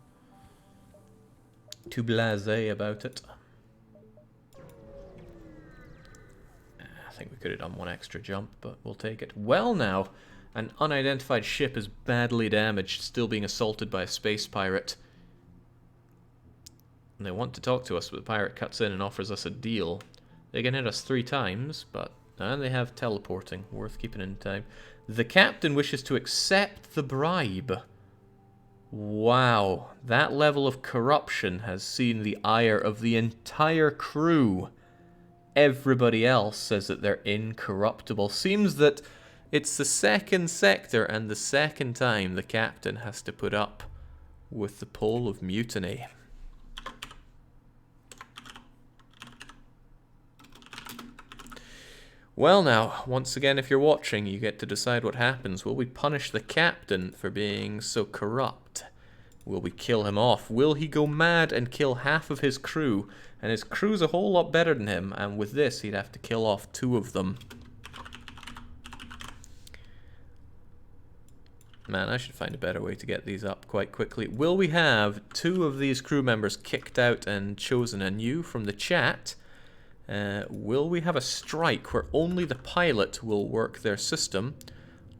S1: blasé about it. I think we could have done 1 extra jump, but we'll take it. Well now. An unidentified ship is badly damaged, still being assaulted by a space pirate. And they want to talk to us, but the pirate cuts in and offers us a deal. They can hit us 3 times, but they have teleporting, worth keeping in time. The captain wishes to accept the bribe. Wow, that level of corruption has seen the ire of the entire crew. everybody else says that they're incorruptible. Seems that it's the second sector and the second time the captain has to put up with the pole of mutiny. Well now, once again, if you're watching, you get to decide what happens. Will we punish the captain for being so corrupt? Will we kill him off? Will he go mad and kill half of his crew? And his crew's a whole lot better than him, and with this, he'd have to kill off 2 of them. Man, I should find a better way to get these up quite quickly. Will we have 2 of these crew members kicked out and chosen anew from the chat? Will we have a strike where only the pilot will work their system?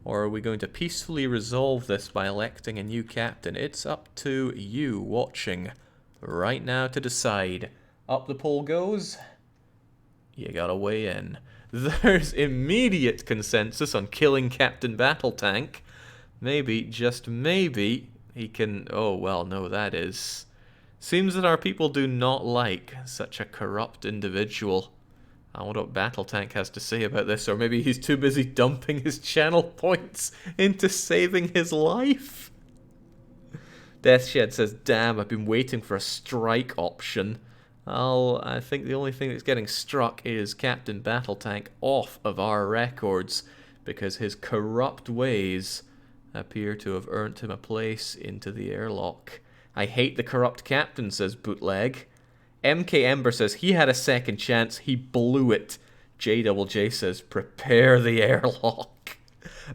S1: Or are we going to peacefully resolve this by electing a new captain? It's up to you watching right now to decide. Up the poll goes. You gotta weigh in. There's immediate consensus on killing Captain Battletank. Maybe, just maybe, he can... Oh, well, no, that is... Seems that our people do not like such a corrupt individual. I wonder what Battletank has to say about this, or maybe he's too busy dumping his channel points into saving his life. Deathshed says, damn, I've been waiting for a strike option. I think the only thing that's getting struck is Captain Battletank off of our records, because his corrupt ways appear to have earned him a place into the airlock. I hate the corrupt captain, says Bootleg. MK Ember says he had a second chance, he blew it. JJJ says prepare the airlock.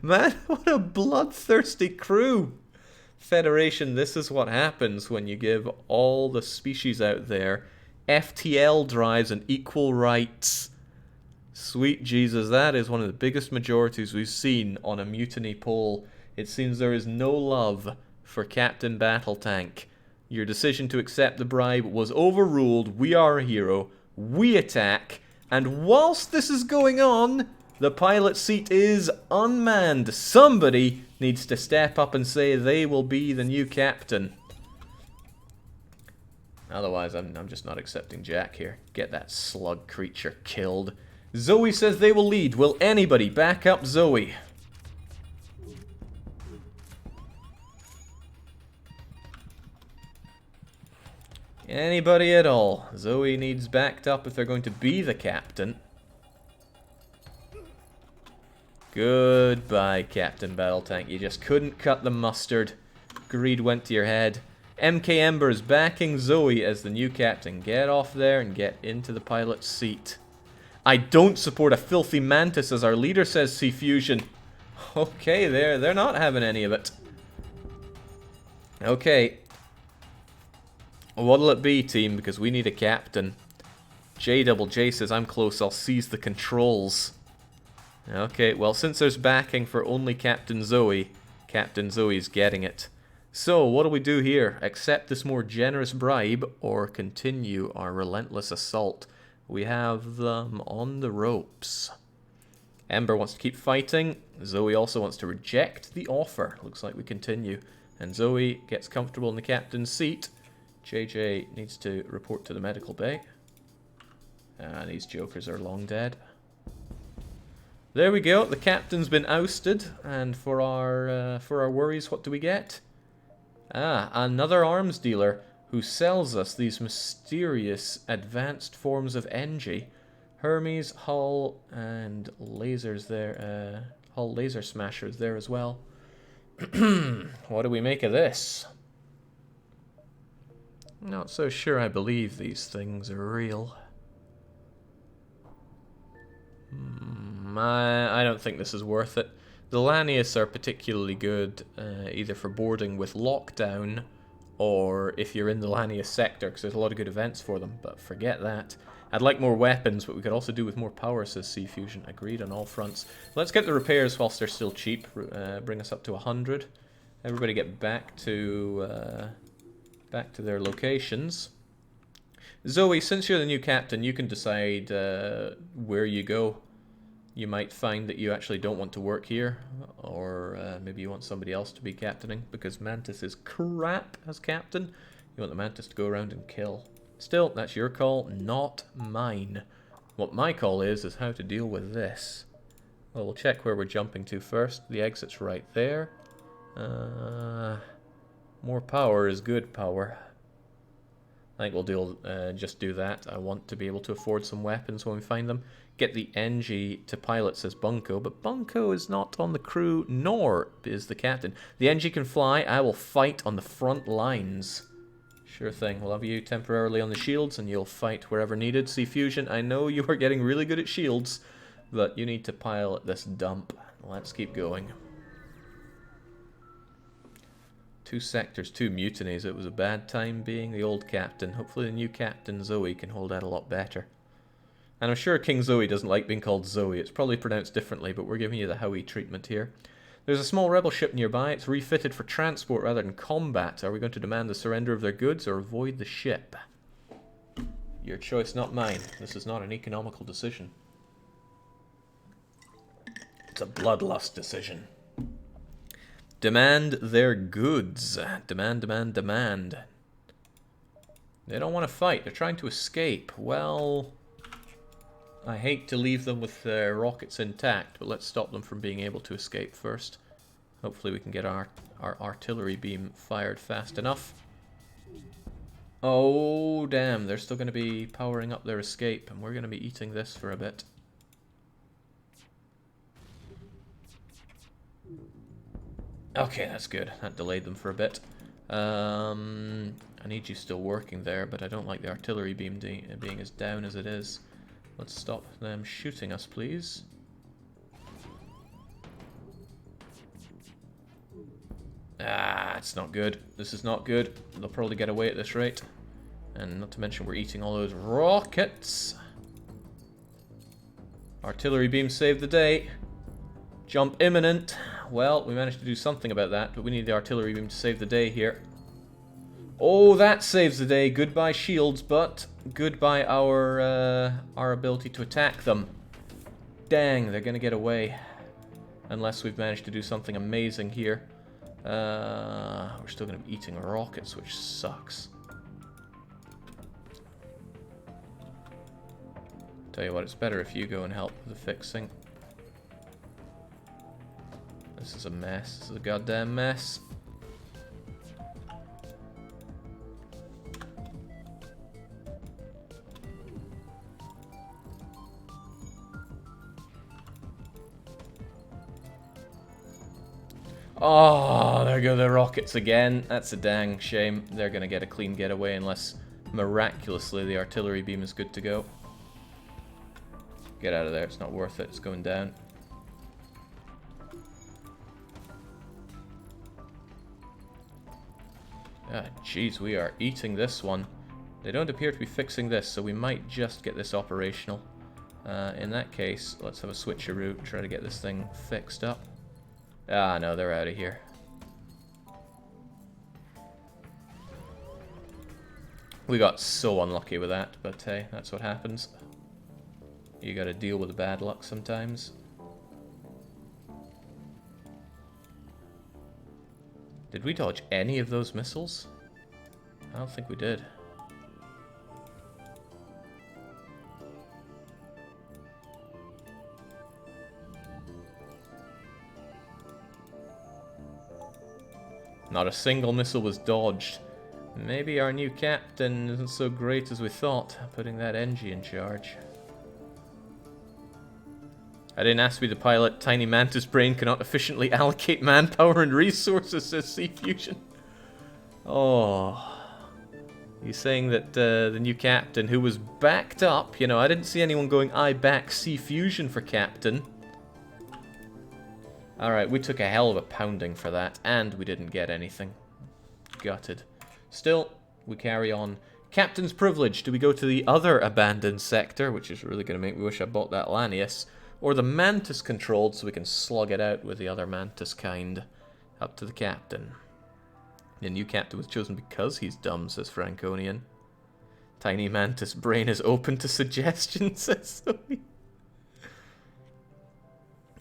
S1: Man, what a bloodthirsty crew. Federation, this is what happens when you give all the species out there FTL drives and equal rights. Sweet Jesus, that is one of the biggest majorities we've seen on a mutiny poll. It seems there is no love for Captain Battletank. Your decision to accept the bribe was overruled. We are a hero. We attack. And whilst this is going on, the pilot seat is unmanned. Somebody needs to step up and say they will be the new captain. Otherwise, I'm just not accepting Jack here. Get that slug creature killed. Zoe says they will lead. Will anybody back up Zoe? Anybody at all. Zoe needs backed up if they're going to be the captain. Goodbye, Captain Battletank. You just couldn't cut the mustard. Greed went to your head. MK Ember's backing Zoe as the new captain. Get off there and get into the pilot's seat. I don't support a filthy mantis as our leader, says C-Fusion. Okay, they're not having any of it. Okay. What'll it be, team? Because we need a captain. JJJ says, I'm close, I'll seize the controls. Okay, well, since there's backing for only Captain Zoe's getting it. So, what do we do here? Accept this more generous bribe, or continue our relentless assault? We have them on the ropes. Ember wants to keep fighting. Zoe also wants to reject the offer. Looks like we continue. And Zoe gets comfortable in the captain's seat. JJ needs to report to the medical bay. These jokers are long dead. There we go. The captain's been ousted, and for our worries, what do we get? Another arms dealer who sells us these mysterious advanced forms of Engie. Hermes, Hull, and lasers there. Hull laser smashers there as well. What do we make of this? Not so sure I believe these things are real. I don't think this is worth it. The Lanius are particularly good either for boarding with lockdown or if you're in the Lanius sector, because there's a lot of good events for them, but forget that. I'd like more weapons, but we could also do with more power, says C-Fusion. Agreed on all fronts. Let's get the repairs whilst they're still cheap. Bring us up to 100. Everybody get back to their locations. Zoe, since you're the new captain, you can decide where you go. You might find that you actually don't want to work here, or maybe you want somebody else to be captaining, because Mantis is crap as captain. You want the Mantis to go around and kill. Still, that's your call, not mine. What my call is how to deal with this. Well, we'll check where we're jumping to first. The exit's right there. More power is good power. I think we'll just do that. I want to be able to afford some weapons when we find them. Get the NG to pilot, says Bunko, but Bunko is not on the crew, nor is the captain. The NG can fly. I will fight on the front lines. Sure thing. We'll have you temporarily on the shields, and you'll fight wherever needed. Sea Fusion, I know you are getting really good at shields, but you need to pilot this dump. Let's keep going. 2 sectors, 2 mutinies. It was a bad time being the old captain. Hopefully the new captain, Zoe, can hold out a lot better. And I'm sure King Zoe doesn't like being called Zoe. It's probably pronounced differently, but we're giving you the Howie treatment here. There's a small rebel ship nearby. It's refitted for transport rather than combat. Are we going to demand the surrender of their goods or avoid the ship? Your choice, not mine. This is not an economical decision. It's a bloodlust decision. Demand their goods. Demand, demand, demand. They don't want to fight. They're trying to escape. Well, I hate to leave them with their rockets intact, but let's stop them from being able to escape first. Hopefully we can get our artillery beam fired fast enough. Oh, damn. They're still going to be powering up their escape, and we're going to be eating this for a bit. Okay, that's good. That delayed them for a bit. I need you still working there, but I don't like the artillery beam being as down as it is. Let's stop them shooting us, please. Ah, it's not good. This is not good. They'll probably get away at this rate. And not to mention we're eating all those rockets. Artillery beam saved the day. Jump imminent. Well, we managed to do something about that, but we need the artillery beam to save the day here. Oh, that saves the day. Goodbye shields, but goodbye our ability to attack them. Dang, they're gonna get away. Unless we've managed to do something amazing here. We're still gonna be eating rockets, which sucks. Tell you what, it's better if you go and help with the fixing. This is a mess. This is a goddamn mess. Oh, there go the rockets again. That's a dang shame. They're going to get a clean getaway unless miraculously the artillery beam is good to go. Get out of there. It's not worth it. It's going down. Ah, jeez, we are eating this one. They don't appear to be fixing this, so we might just get this operational. In that case, let's have a switcheroo and try to get this thing fixed up. Ah, no, they're out of here. We got so unlucky with that, but hey, that's what happens. You gotta deal with the bad luck sometimes. Did we dodge any of those missiles? I don't think we did. Not a single missile was dodged. Maybe our new captain isn't so great as we thought, putting that NG in charge. I didn't ask to be the pilot. Tiny Mantis brain cannot efficiently allocate manpower and resources, says Sea Fusion. Oh. He's saying that the new captain, who was backed up, you know, I didn't see anyone going, I back Sea Fusion for captain. Alright, we took a hell of a pounding for that, and we didn't get anything. Gutted. Still, we carry on. Captain's privilege. Do we go to the other abandoned sector, which is really going to make me wish I bought that Lanius, or the Mantis controlled so we can slug it out with the other Mantis kind? Up to the captain. The new captain was chosen because he's dumb, says Franconian. Tiny Mantis brain is open to suggestions, says Zoe.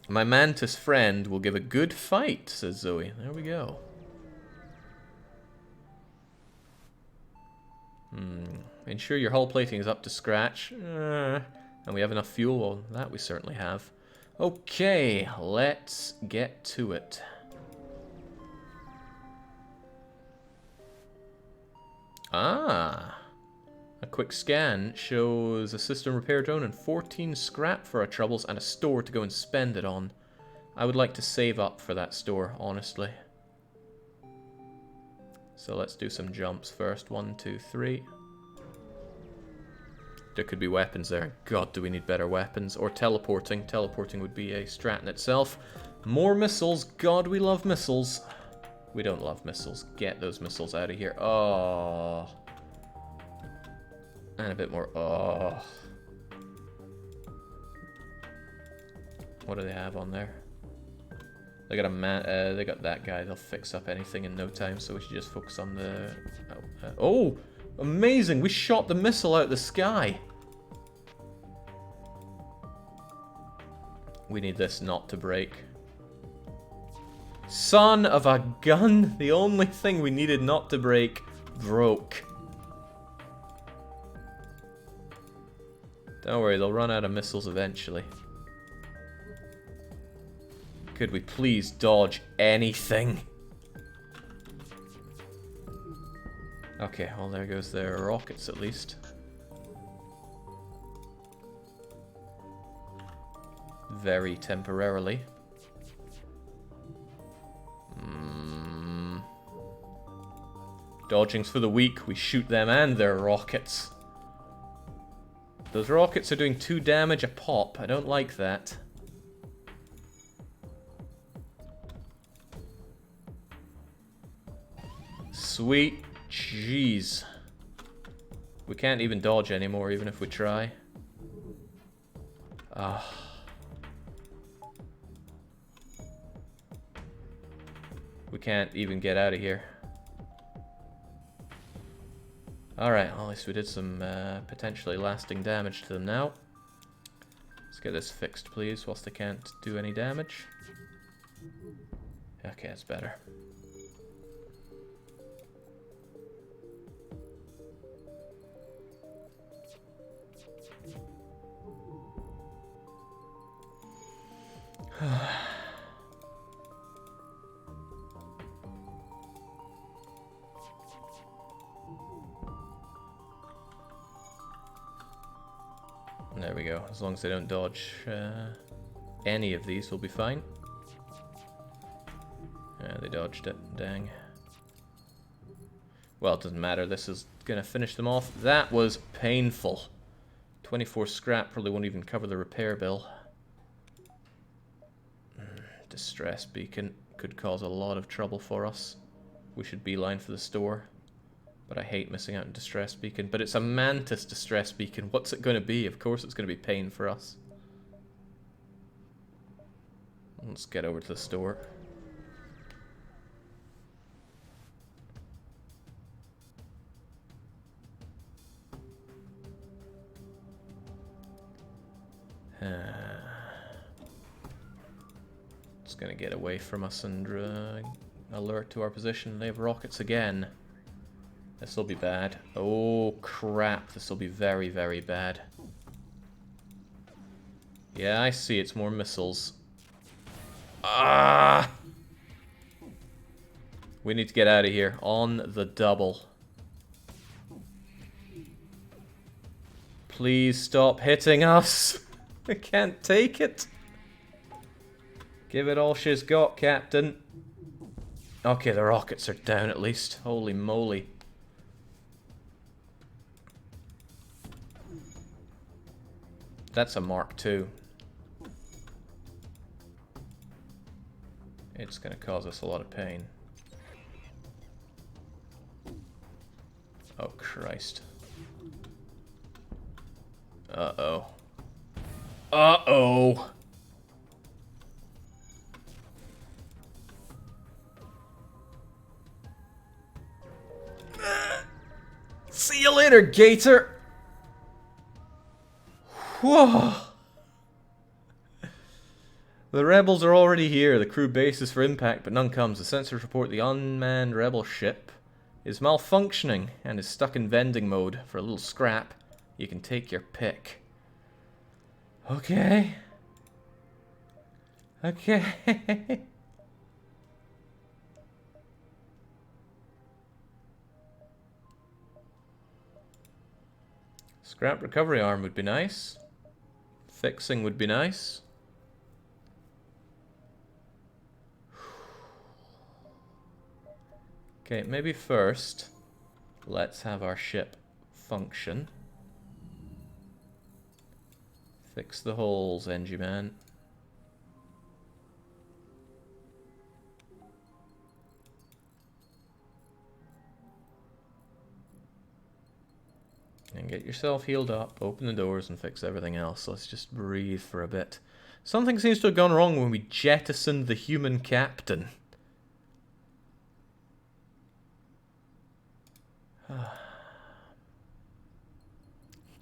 S1: My Mantis friend will give a good fight, says Zoe. There we go. Ensure your hull plating is up to scratch. And we have enough fuel? Well, that we certainly have. Okay, let's get to it. Ah, a quick scan shows a system repair drone and 14 scrap for our troubles and a store to go and spend it on. I would like to save up for that store, honestly. So let's do some jumps first. 1, 2, 3. There could be weapons there. God, do we need better weapons. Or teleporting. Teleporting would be a strat in itself. More missiles. God, we love missiles. We don't love missiles. Get those missiles out of here. Oh. And a bit more. Oh. What do they have on there? They got a man. They got that guy. They'll fix up anything in no time. So we should just focus on the. Oh, amazing! We shot the missile out of the sky. We need this not to break. Son of a gun! The only thing we needed not to break broke. Don't worry, they'll run out of missiles eventually. Could we please dodge anything? Okay, well there goes their rockets at least. Very temporarily. Dodging's for the weak. We shoot them and their rockets. Those rockets are doing 2 damage a pop. I don't like that. Sweet jeez. We can't even dodge anymore, even if we try. Ah. We can't even get out of here. Alright, well, at least we did some potentially lasting damage to them now. Let's get this fixed, please, whilst they can't do any damage. Okay, that's better. There we go. As long as they don't dodge any of these, we'll be fine. Yeah, they dodged it. Dang. Well, it doesn't matter. This is going to finish them off. That was painful. 24 scrap probably won't even cover the repair bill. Distress beacon could cause a lot of trouble for us. We should beeline for the store. But I hate missing out on distress beacon. But it's a mantis distress beacon. What's it going to be? Of course it's going to be pain for us. Let's get over to the store. It's going to get away from us and alert to our position. They have rockets again. This will be bad. Oh, crap. This will be very, very bad. Yeah, I see. It's more missiles. Ah! We need to get out of here. On the double. Please stop hitting us. I can't take it. Give it all she's got, Captain. Okay, the rockets are down at least. Holy moly. That's a Mark II. It's going to cause us a lot of pain. Oh, Christ. Uh-oh. Uh-oh! See you later, Gator! Whoa! The rebels are already here. The crew bases for impact, but none comes. The sensors report the unmanned rebel ship is malfunctioning and is stuck in vending mode. For a little scrap, you can take your pick. Okay. Okay. Scrap recovery arm would be nice. Fixing would be nice. Okay, maybe first, let's have our ship function. Fix the holes, Engie man. And get yourself healed up, open the doors, and fix everything else. Let's just breathe for a bit. Something seems to have gone wrong when we jettisoned the human captain.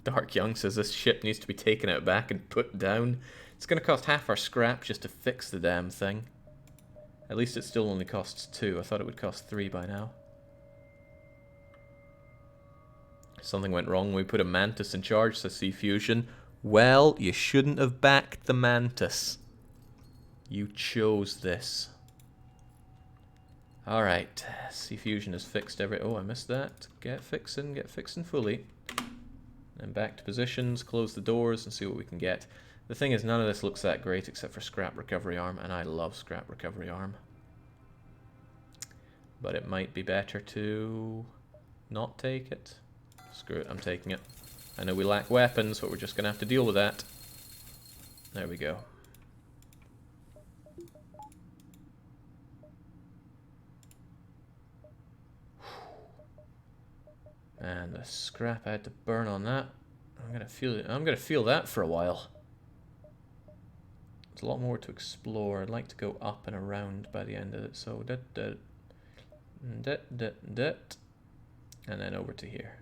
S1: Dark Young says this ship needs to be taken out back and put down. It's going to cost half our scrap just to fix the damn thing. At least it still only costs 2. I thought it would cost 3 by now. Something went wrong when we put a Mantis in charge, says Sea Fusion. Well, you shouldn't have backed the Mantis. You chose this. Alright, Sea Fusion has fixed every... Oh, I missed that. Get fixing fully. And back to positions, close the doors and see what we can get. The thing is, none of this looks that great except for Scrap Recovery Arm, and I love Scrap Recovery Arm. But it might be better to not take it. Screw it, I'm taking it. I know we lack weapons, but we're just going to have to deal with that. There we go. And the scrap I had to burn on that. I'm gonna feel it. I'm gonna feel that for a while. There's a lot more to explore. I'd like to go up and around by the end of it. So and then over to here.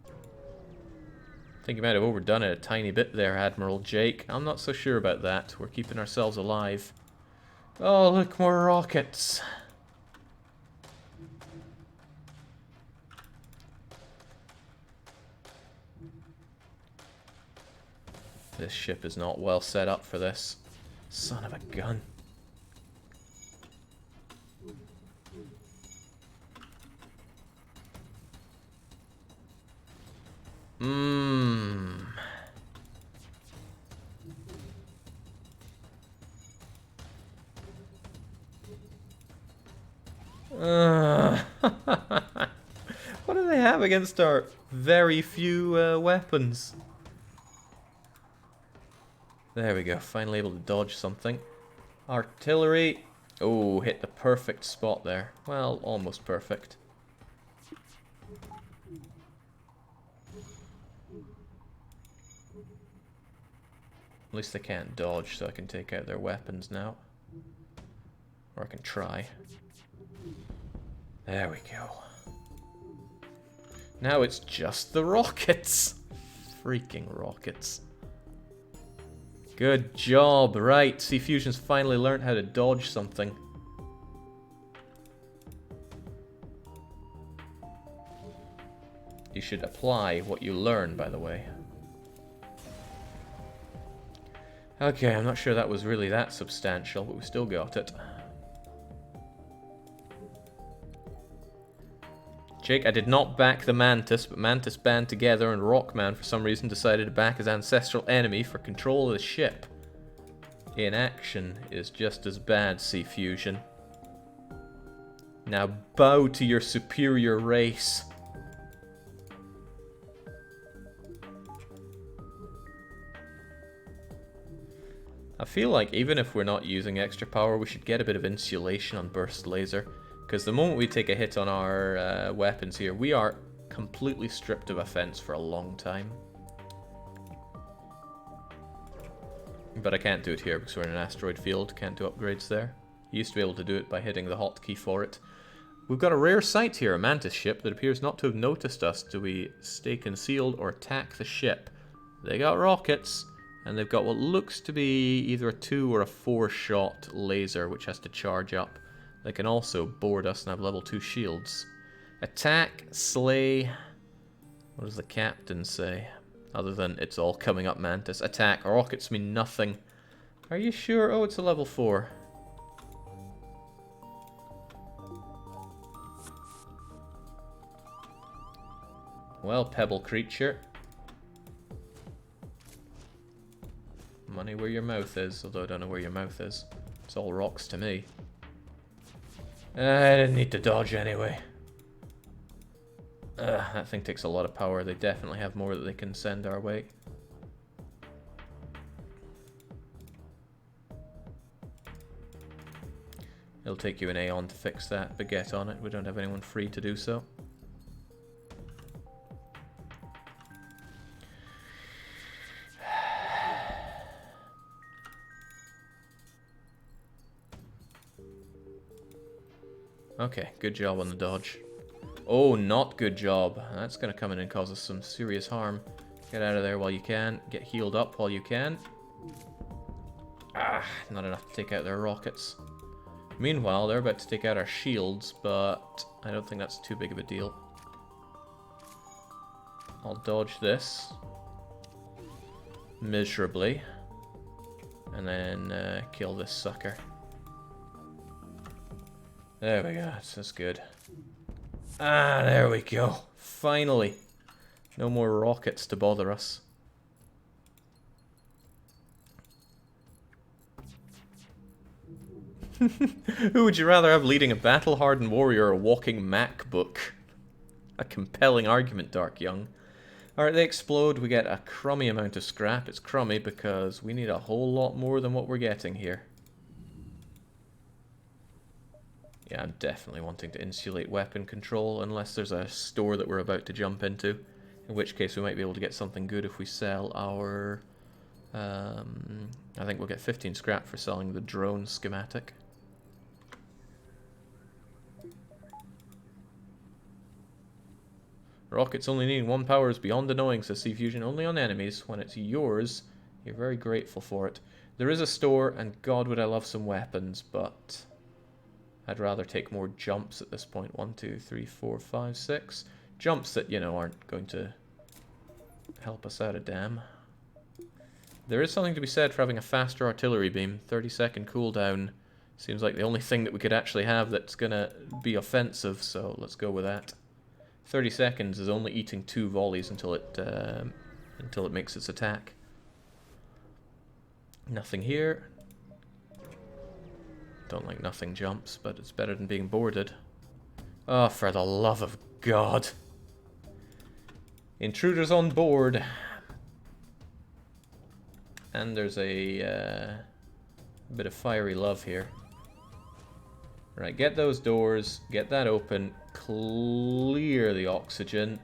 S1: I think you might have overdone it a tiny bit there, Admiral Jake. I'm not so sure about that. We're keeping ourselves alive. Oh, look, more rockets. This ship is not well set up for this. Son of a gun. What do they have against our very few weapons? There we go, finally able to dodge something. Artillery. Oh, hit the perfect spot there. Well, almost perfect. At least they can't dodge, so I can take out their weapons now. Or I can try. There we go. Now it's just the rockets. Freaking rockets. Good job. Right, Sea Fusion's finally learned how to dodge something. You should apply what you learn, by the way. Okay, I'm not sure that was really that substantial, but we still got it. Jake, I did not back the Mantis, but Mantis band together and Rockman for some reason decided to back his ancestral enemy for control of the ship. Inaction is just as bad, Sea Fusion. Now bow to your superior race. I feel like even if we're not using extra power, we should get a bit of insulation on Burst Laser. Because the moment we take a hit on our weapons here, we are completely stripped of offense for a long time. But I can't do it here because we're in an asteroid field, can't do upgrades there. You used to be able to do it by hitting the hotkey for it. We've got a rare sight here, a Mantis ship that appears not to have noticed us. Do we stay concealed or attack the ship? They got rockets, and they've got what looks to be either a 2 or a 4-shot laser, which has to charge up. They can also board us and have level 2 shields. Attack, slay. What does the captain say? Other than it's all coming up Mantis. Attack. Rockets mean nothing. Are you sure? Oh, it's a level 4. Well, pebble creature. Money where your mouth is, although I don't know where your mouth is. It's all rocks to me. I didn't need to dodge anyway. That thing takes a lot of power. They definitely have more that they can send our way. It'll take you an Aeon to fix that, but get on it. We don't have anyone free to do so. Okay, good job on the dodge. Oh, not good job. That's going to come in and cause us some serious harm. Get out of there while you can. Get healed up while you can. Ah, not enough to take out their rockets. Meanwhile, they're about to take out our shields, but I don't think that's too big of a deal. I'll dodge this. Miserably. And then kill this sucker. There we go, that's good. Ah, there we go. Finally. No more rockets to bother us. Who would you rather have leading a battle-hardened warrior or a walking MacBook? A compelling argument, Dark Young. Alright, they explode. We get a crummy amount of scrap. It's crummy because we need a whole lot more than what we're getting here. Yeah, I'm definitely wanting to insulate weapon control, unless there's a store that we're about to jump into. In which case we might be able to get something good if we sell our... I think we'll get 15 scrap for selling the drone schematic. Rockets only needing 1 power is beyond annoying, says C-Fusion. Only on enemies. When it's yours, you're very grateful for it. There is a store, and God would I love some weapons, but... I'd rather take more jumps at this point. 1, 2, 3, 4, 5, 6. Jumps that, you know, aren't going to help us out a damn. There is something to be said for having a faster artillery beam. 30-second cooldown. Seems like the only thing that we could actually have that's going to be offensive, so let's go with that. 30 seconds is only eating 2 volleys until it makes its attack. Nothing here. Don't like nothing jumps, but it's better than being boarded. Oh, for the love of God. Intruders on board. And there's a bit of fiery love here. Right, get those doors, get that open, clear the oxygen,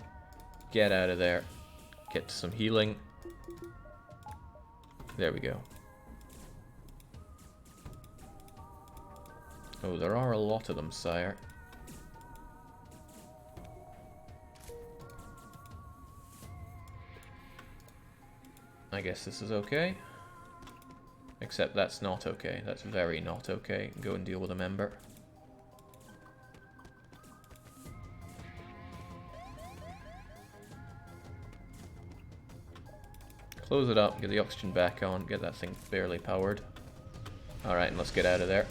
S1: get out of there, get to some healing. There we go. Oh, there are a lot of them, sire. I guess this is okay. Except that's not okay. That's very not okay. Go and deal with a member. Close it up, get the oxygen back on, get that thing barely powered. Alright, and let's get out of there.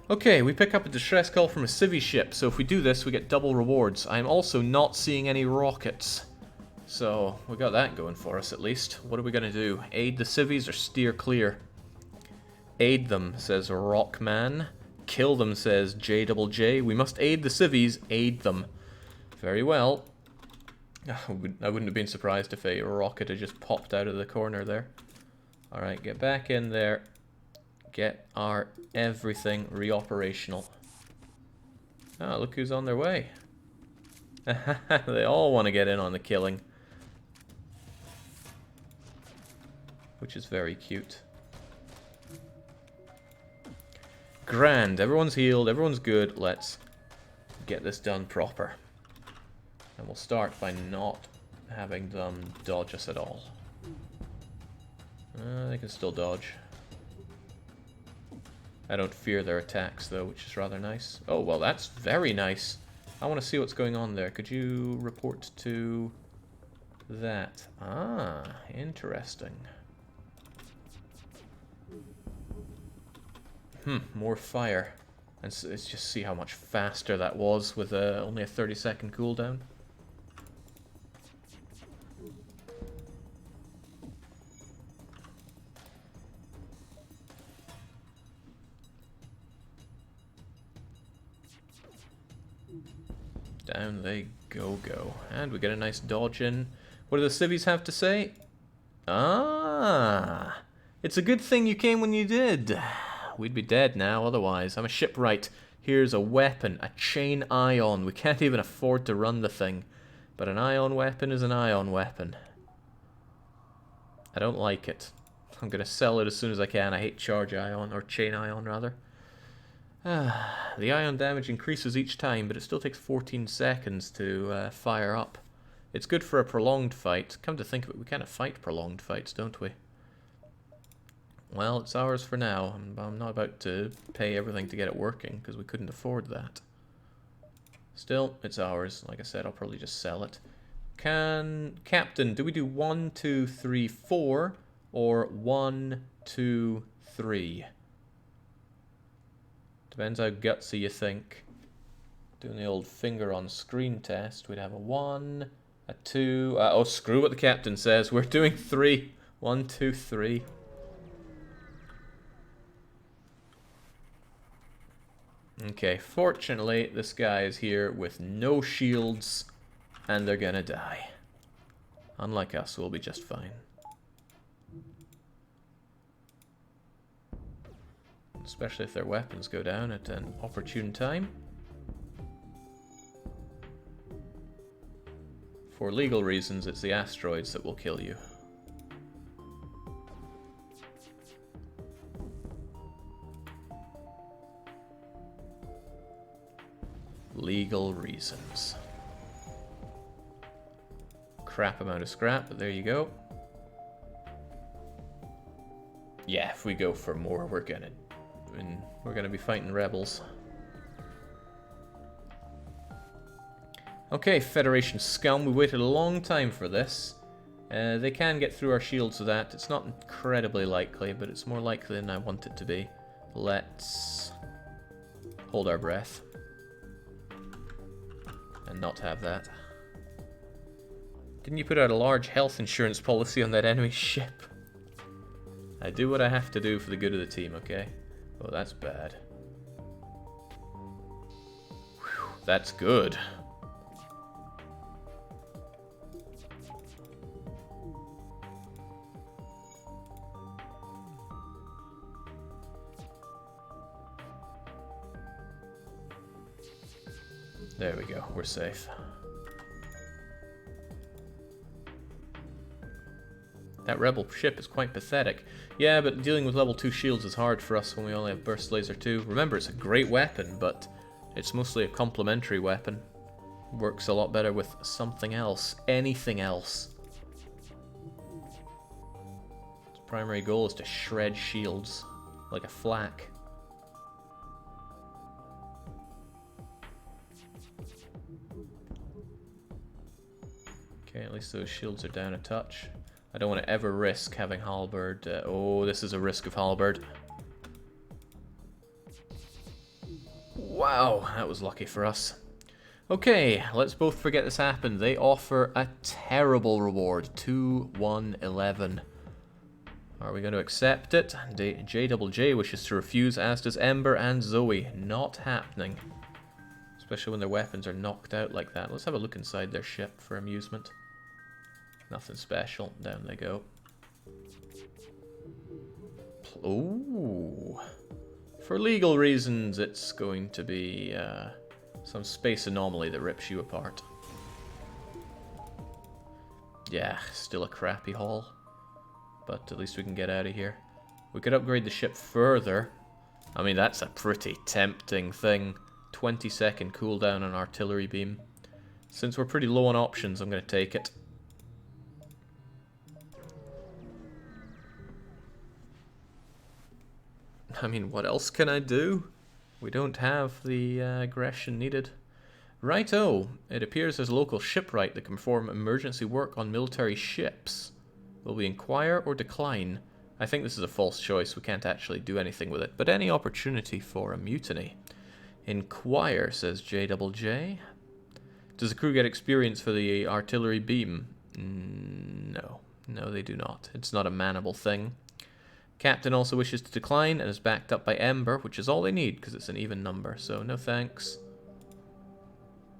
S1: Okay, we pick up a distress call from a civvy ship, so if we do this, we get double rewards. I'm also not seeing any rockets. So, we got that going for us at least. What are we going to do? Aid the civvies or steer clear? Aid them, says Rockman. Kill them, says JJJ. We must aid the civvies, aid them. Very well. I wouldn't have been surprised if a rocket had just popped out of the corner there. Alright, get back in there. Get our everything reoperational. Ah, look who's on their way. They all want to get in on the killing. Which is very cute. Grand. Everyone's healed. Everyone's good. Let's get this done proper. And we'll start by not having them dodge us at all. They can still dodge. I don't fear their attacks, though, which is rather nice. Oh, well, that's very nice. I want to see what's going on there. Could you report to that? Ah, interesting. More fire. And so let's just see how much faster that was with only a 30-second cooldown. Down they go. And we get a nice dodge in. What do the civvies have to say? Ah, it's a good thing you came when you did. We'd be dead now otherwise. I'm a shipwright. Here's a weapon, a chain ion. We can't even afford to run the thing. But an ion weapon is an ion weapon. I don't like it. I'm going to sell it as soon as I can. I hate charge ion, or chain ion rather. The ion damage increases each time, but it still takes 14 seconds to fire up. It's good for a prolonged fight. Come to think of it, we kind of fight prolonged fights, don't we? Well, it's ours for now. I'm not about to pay everything to get it working, because we couldn't afford that. Still, it's ours. Like I said, I'll probably just sell it. Captain, do we do 1, 2, 3, 4, or 1, 2, 3? Depends how gutsy you think. Doing the old finger on screen test, we'd have a 1, a 2, oh screw what the captain says, we're doing 3. 1, 2, 3. Okay, fortunately this guy is here with no shields and they're gonna die. Unlike us, we'll be just fine. Especially if their weapons go down at an opportune time. For legal reasons, it's the asteroids that will kill you. Legal reasons. Crap amount of scrap, but there you go. Yeah, if we go for more, we're gonna be fighting rebels. Okay, Federation scum. We waited a long time for this. They can get through our shields with that. It's not incredibly likely, but it's more likely than I want it to be. Let's hold our breath and not have that. Didn't you put out a large health insurance policy on that enemy ship? I do what I have to do for the good of the team, okay? Oh, that's bad. Whew, that's good. There we go, we're safe. That rebel ship is quite pathetic. Yeah, but dealing with level 2 shields is hard for us when we only have Burst Laser 2. Remember, it's a great weapon, but it's mostly a complementary weapon. Works a lot better with something else. Anything else. Its primary goal is to shred shields like a flak. Okay, at least those shields are down a touch. I don't want to ever risk having Halberd. Oh, this is a risk of Halberd. Wow, that was lucky for us. Okay, let's both forget this happened. They offer a terrible reward. 2-1-11. Are we going to accept it? JJJ wishes to refuse, as does Ember and Zoe. Not happening. Especially when their weapons are knocked out like that. Let's have a look inside their ship for amusement. Nothing special. Down they go. Ooh. For legal reasons, it's going to be some space anomaly that rips you apart. Yeah, still a crappy haul. But at least we can get out of here. We could upgrade the ship further. I mean, that's a pretty tempting thing. 20-second cooldown on artillery beam. Since we're pretty low on options, I'm going to take it. I mean, what else can I do? We don't have the aggression needed. Righto, it appears there's a local shipwright that can perform emergency work on military ships. Will we inquire or decline? I think this is a false choice, we can't actually do anything with it, but any opportunity for a mutiny. Inquire, says JJJ. Does the crew get experience for the artillery beam? No. No, they do not. It's not a manable thing. Captain also wishes to decline and is backed up by Ember, which is all they need because it's an even number, so no thanks.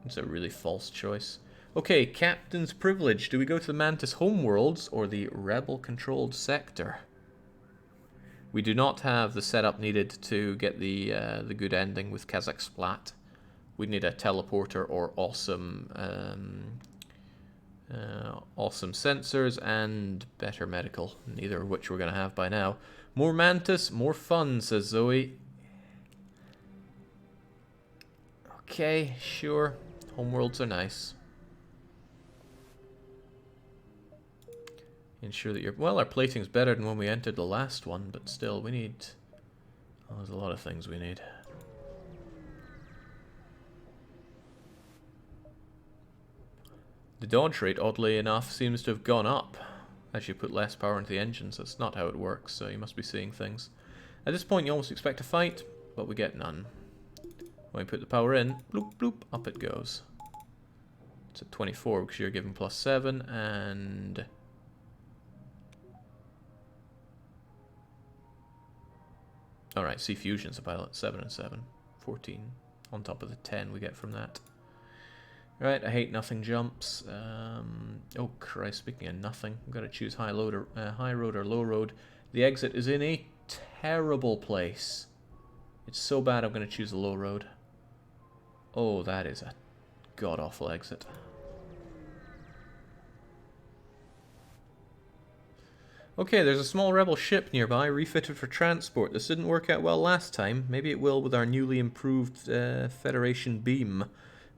S1: It's a really false choice. Okay, Captain's Privilege. Do we go to the Mantis homeworlds or the Rebel-controlled sector? We do not have the setup needed to get the good ending with Kazakh Splat. We need a teleporter or awesome awesome sensors and better medical, neither of which we're going to have by now. More Mantis, more fun, says Zoe. Okay, sure. Homeworlds are nice. Ensure that you're... Well, our plating's better than when we entered the last one, but still, we need... Oh, there's a lot of things we need. The dodge rate, oddly enough, seems to have gone up as you put less power into the engines. That's not how it works, so you must be seeing things. At this point, you almost expect a fight, but we get none. When we put the power in, bloop, bloop, up it goes. It's at 24 because you're given +7, and... Alright, Sea Fusion's a pilot, 7 and 7. 14 on top of the 10 we get from that. Right, I hate nothing jumps. Oh Christ, speaking of nothing, I've got to choose high road or low road. The exit is in a terrible place. It's so bad I'm going to choose the low road. Oh, that is a god-awful exit. Okay, there's a small rebel ship nearby, refitted for transport. This didn't work out well last time. Maybe it will with our newly improved Federation beam.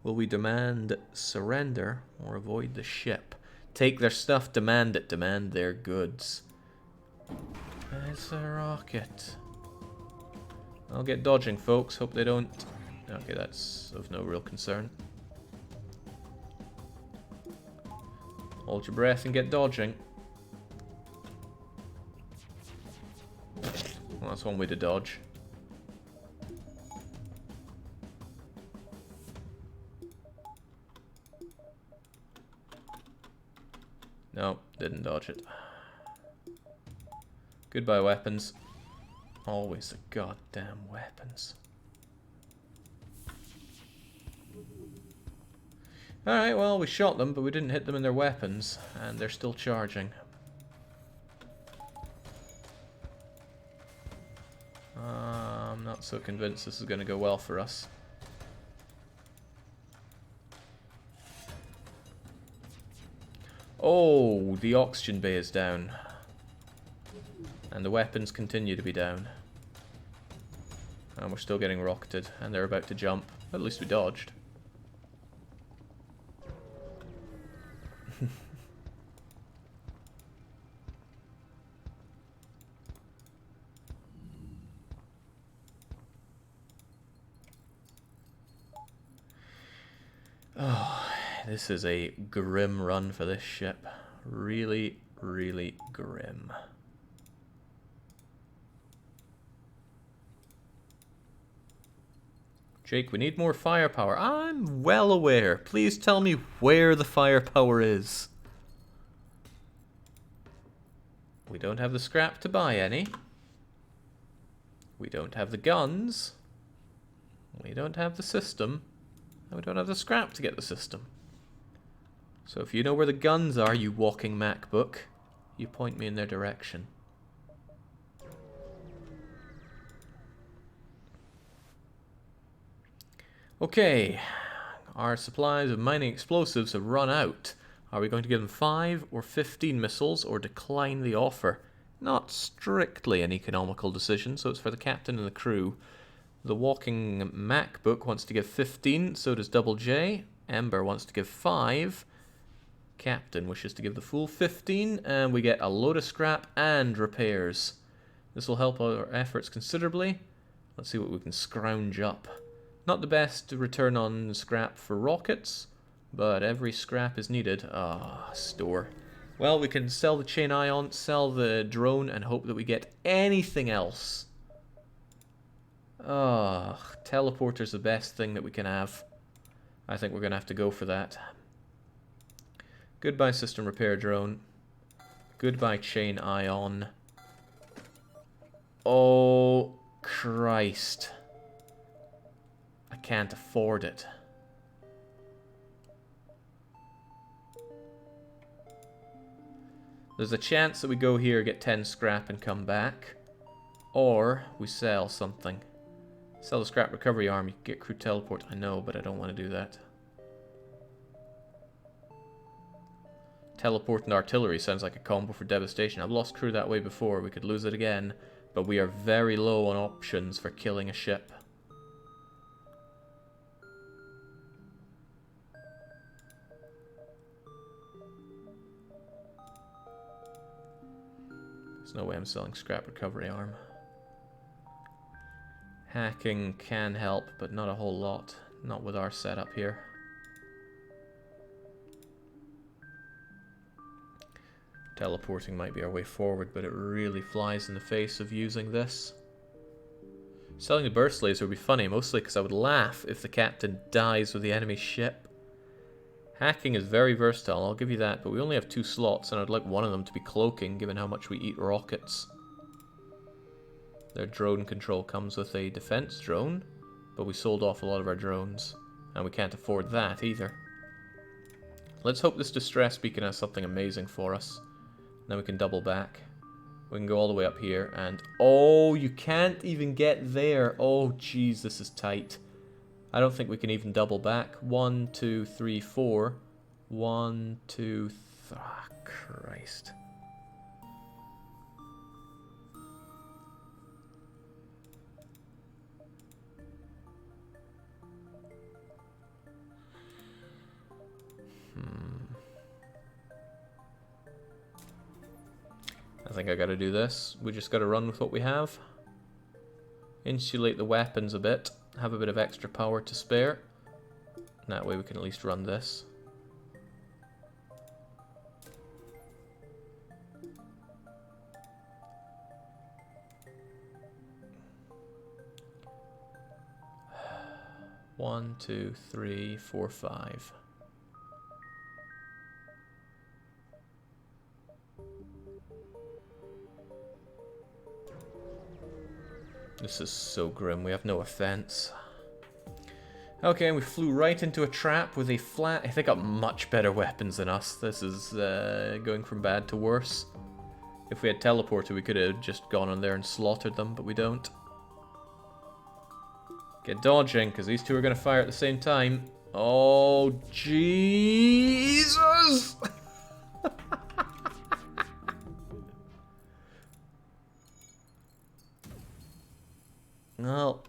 S1: Will we demand surrender or avoid the ship? Take their stuff, demand it, demand their goods. It's a rocket. I'll get dodging, folks. Hope they don't... Okay, that's of no real concern. Hold your breath and get dodging. Well, that's one way to dodge. No, didn't dodge it. Goodbye, weapons. Always the goddamn weapons. Alright, well, we shot them, but we didn't hit them in their weapons, and they're still charging. I'm not so convinced this is going to go well for us. Oh, the oxygen bay is down. And the weapons continue to be down. And we're still getting rocketed, and they're about to jump. At least we dodged. Oh, this is a grim run for this ship. Really, really grim. Jake, we need more firepower. I'm well aware. Please tell me where the firepower is. We don't have the scrap to buy any. We don't have the guns. We don't have the system. And we don't have the scrap to get the system. So if you know where the guns are, you walking MacBook, you point me in their direction. Okay, our supplies of mining explosives have run out. Are we going to give them 5 or 15 missiles or decline the offer? Not strictly an economical decision, so it's for the captain and the crew. The walking MacBook wants to give 15, so does Double J. Ember wants to give 5. Captain wishes to give the full 15, and we get a load of scrap and repairs. This will help our efforts considerably. Let's see what we can scrounge up. Not the best return on scrap for rockets, but every scrap is needed. Ah, store. Well, we can sell the chain ion, sell the drone, and hope that we get anything else. Ah, teleporter's the best thing that we can have. I think we're going to have to go for that. Goodbye system repair drone. Goodbye chain ion. Oh, Christ. I can't afford it. There's a chance that we go here, get 10 scrap and come back. Or we sell something. Sell the scrap recovery arm, you can get crew teleport. I know, but I don't want to do that. Teleport and artillery sounds like a combo for devastation. I've lost crew that way before, we could lose it again. But we are very low on options for killing a ship. There's no way I'm selling scrap recovery arm. Hacking can help, but not a whole lot. Not with our setup here. Teleporting might be our way forward, but it really flies in the face of using this. Selling the burst laser would be funny, mostly because I would laugh if the captain dies with the enemy ship. Hacking is very versatile, I'll give you that, but we only have 2 slots, and I'd like one of them to be cloaking, given how much we eat rockets. Their drone control comes with a defense drone, but we sold off a lot of our drones, and we can't afford that either. Let's hope this distress beacon has something amazing for us. Then we can double back. We can go all the way up here, and oh, you can't even get there. Oh, jeez, this is tight. I don't think we can even double back. 1, 2, 3, 4. 1, 2, 3. Ah, Christ. I think I gotta do this. We just gotta run with what we have. Insulate the weapons a bit. Have a bit of extra power to spare. That way we can at least run this. One, 2, 3, 4, 5. This is so grim, we have no offense. Okay, and we flew right into a trap with a flat... They got much better weapons than us. This is going from bad to worse. If we had teleported, we could have just gone on there and slaughtered them, but we don't. Get dodging, because these two are going to fire at the same time. Oh, Jesus! Well...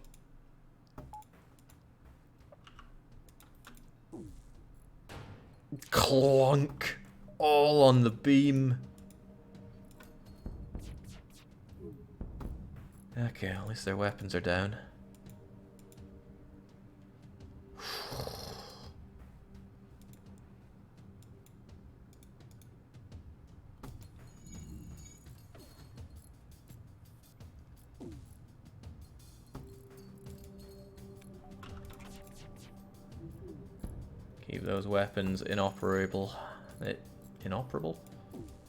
S1: Clunk! All on the beam. Okay, at least their weapons are down. Keep those weapons inoperable. Inoperable?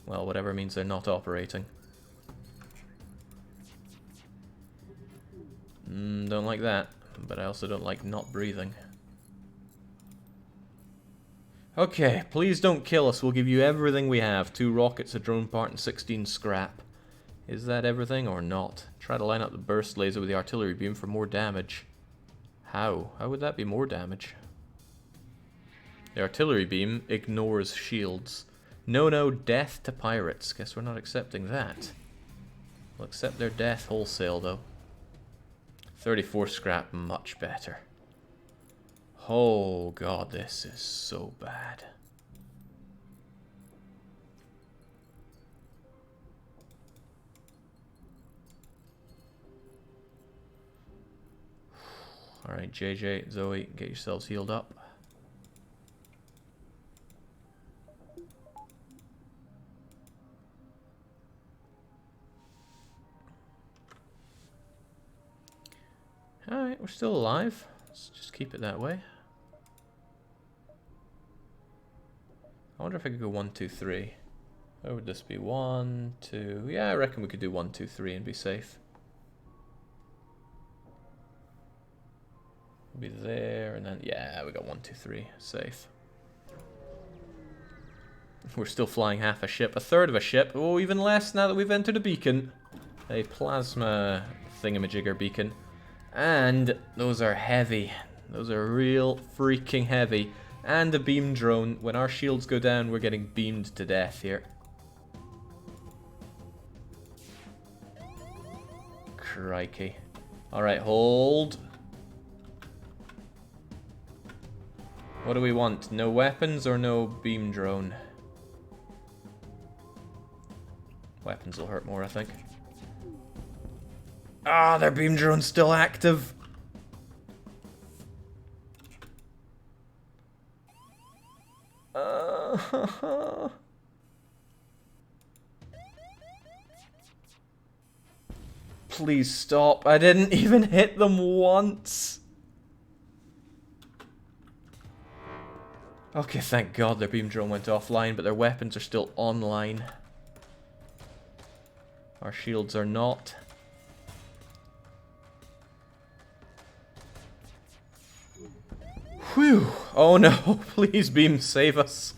S1: Well, whatever means they're not operating. Don't like that, but I also don't like not breathing. Okay, please don't kill us. We'll give you everything we have. 2 rockets, a drone part, and 16 scrap. Is that everything or not? Try to line up the burst laser with the artillery beam for more damage. How? How would that be more damage? The artillery beam ignores shields. No, death to pirates. Guess we're not accepting that. We'll accept their death wholesale, though. 34 scrap, much better. Oh god, this is so bad. Alright, JJ, Zoe, get yourselves healed up. Alright, we're still alive. Let's just keep it that way. I wonder if I could go 1, 2, 3. Where would this be? 1, 2... Yeah, I reckon we could do 1, 2, 3 and be safe. Be there, and then... Yeah, we got 1, 2, 3. Safe. We're still flying half a ship. A third of a ship. Oh, even less now that we've entered a beacon. A plasma thingamajigger beacon. And those are heavy. Those are real freaking heavy. And a beam drone. When our shields go down, we're getting beamed to death here. Crikey. Alright, hold. What do we want? No weapons or no beam drone? Weapons will hurt more, I think. Ah, their beam drone's still active. Please stop. I didn't even hit them once. Okay, thank God their beam drone went offline, but their weapons are still online. Our shields are not. Whew. Oh no, please beam save us.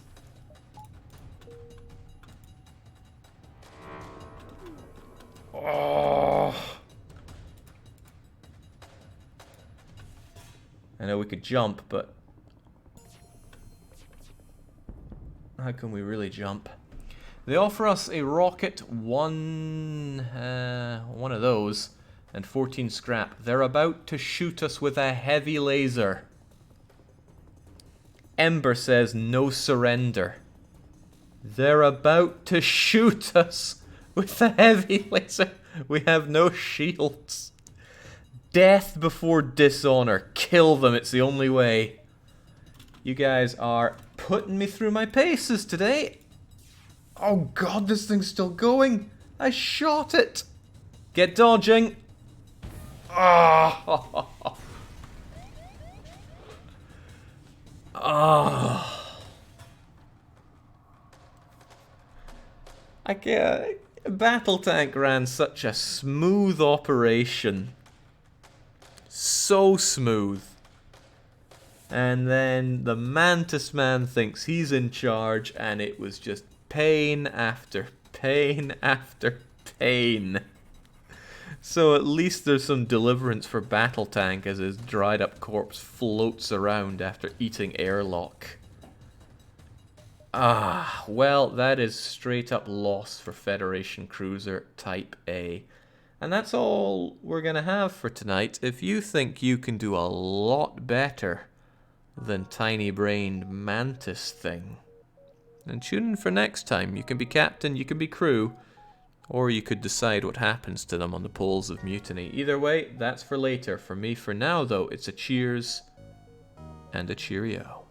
S1: Oh. I know we could jump, but how can we really jump? They offer us a rocket, one of those, and 14 scrap. They're about to shoot us with a heavy laser. Ember says no surrender. They're about to shoot us with a heavy laser. We have no shields. Death before dishonor. Kill them, it's the only way. You guys are putting me through my paces today. Oh God, this thing's still going. I shot it. Get dodging. Ah. Ah. I can't. Battle tank ran such a smooth operation. So smooth. And then the Mantis Man thinks he's in charge, and it was just pain after pain after pain. So at least there's some deliverance for Battle Tank as his dried up corpse floats around after eating Airlock. Ah, well, that is straight up loss for Federation Cruiser Type A. And that's all we're going to have for tonight. If you think you can do a lot better than tiny-brained Mantis thing, then tune in for next time. You can be captain, you can be crew, or you could decide what happens to them on the Poles of Mutiny. Either way, that's for later. For me, for now, though, it's a cheers and a cheerio.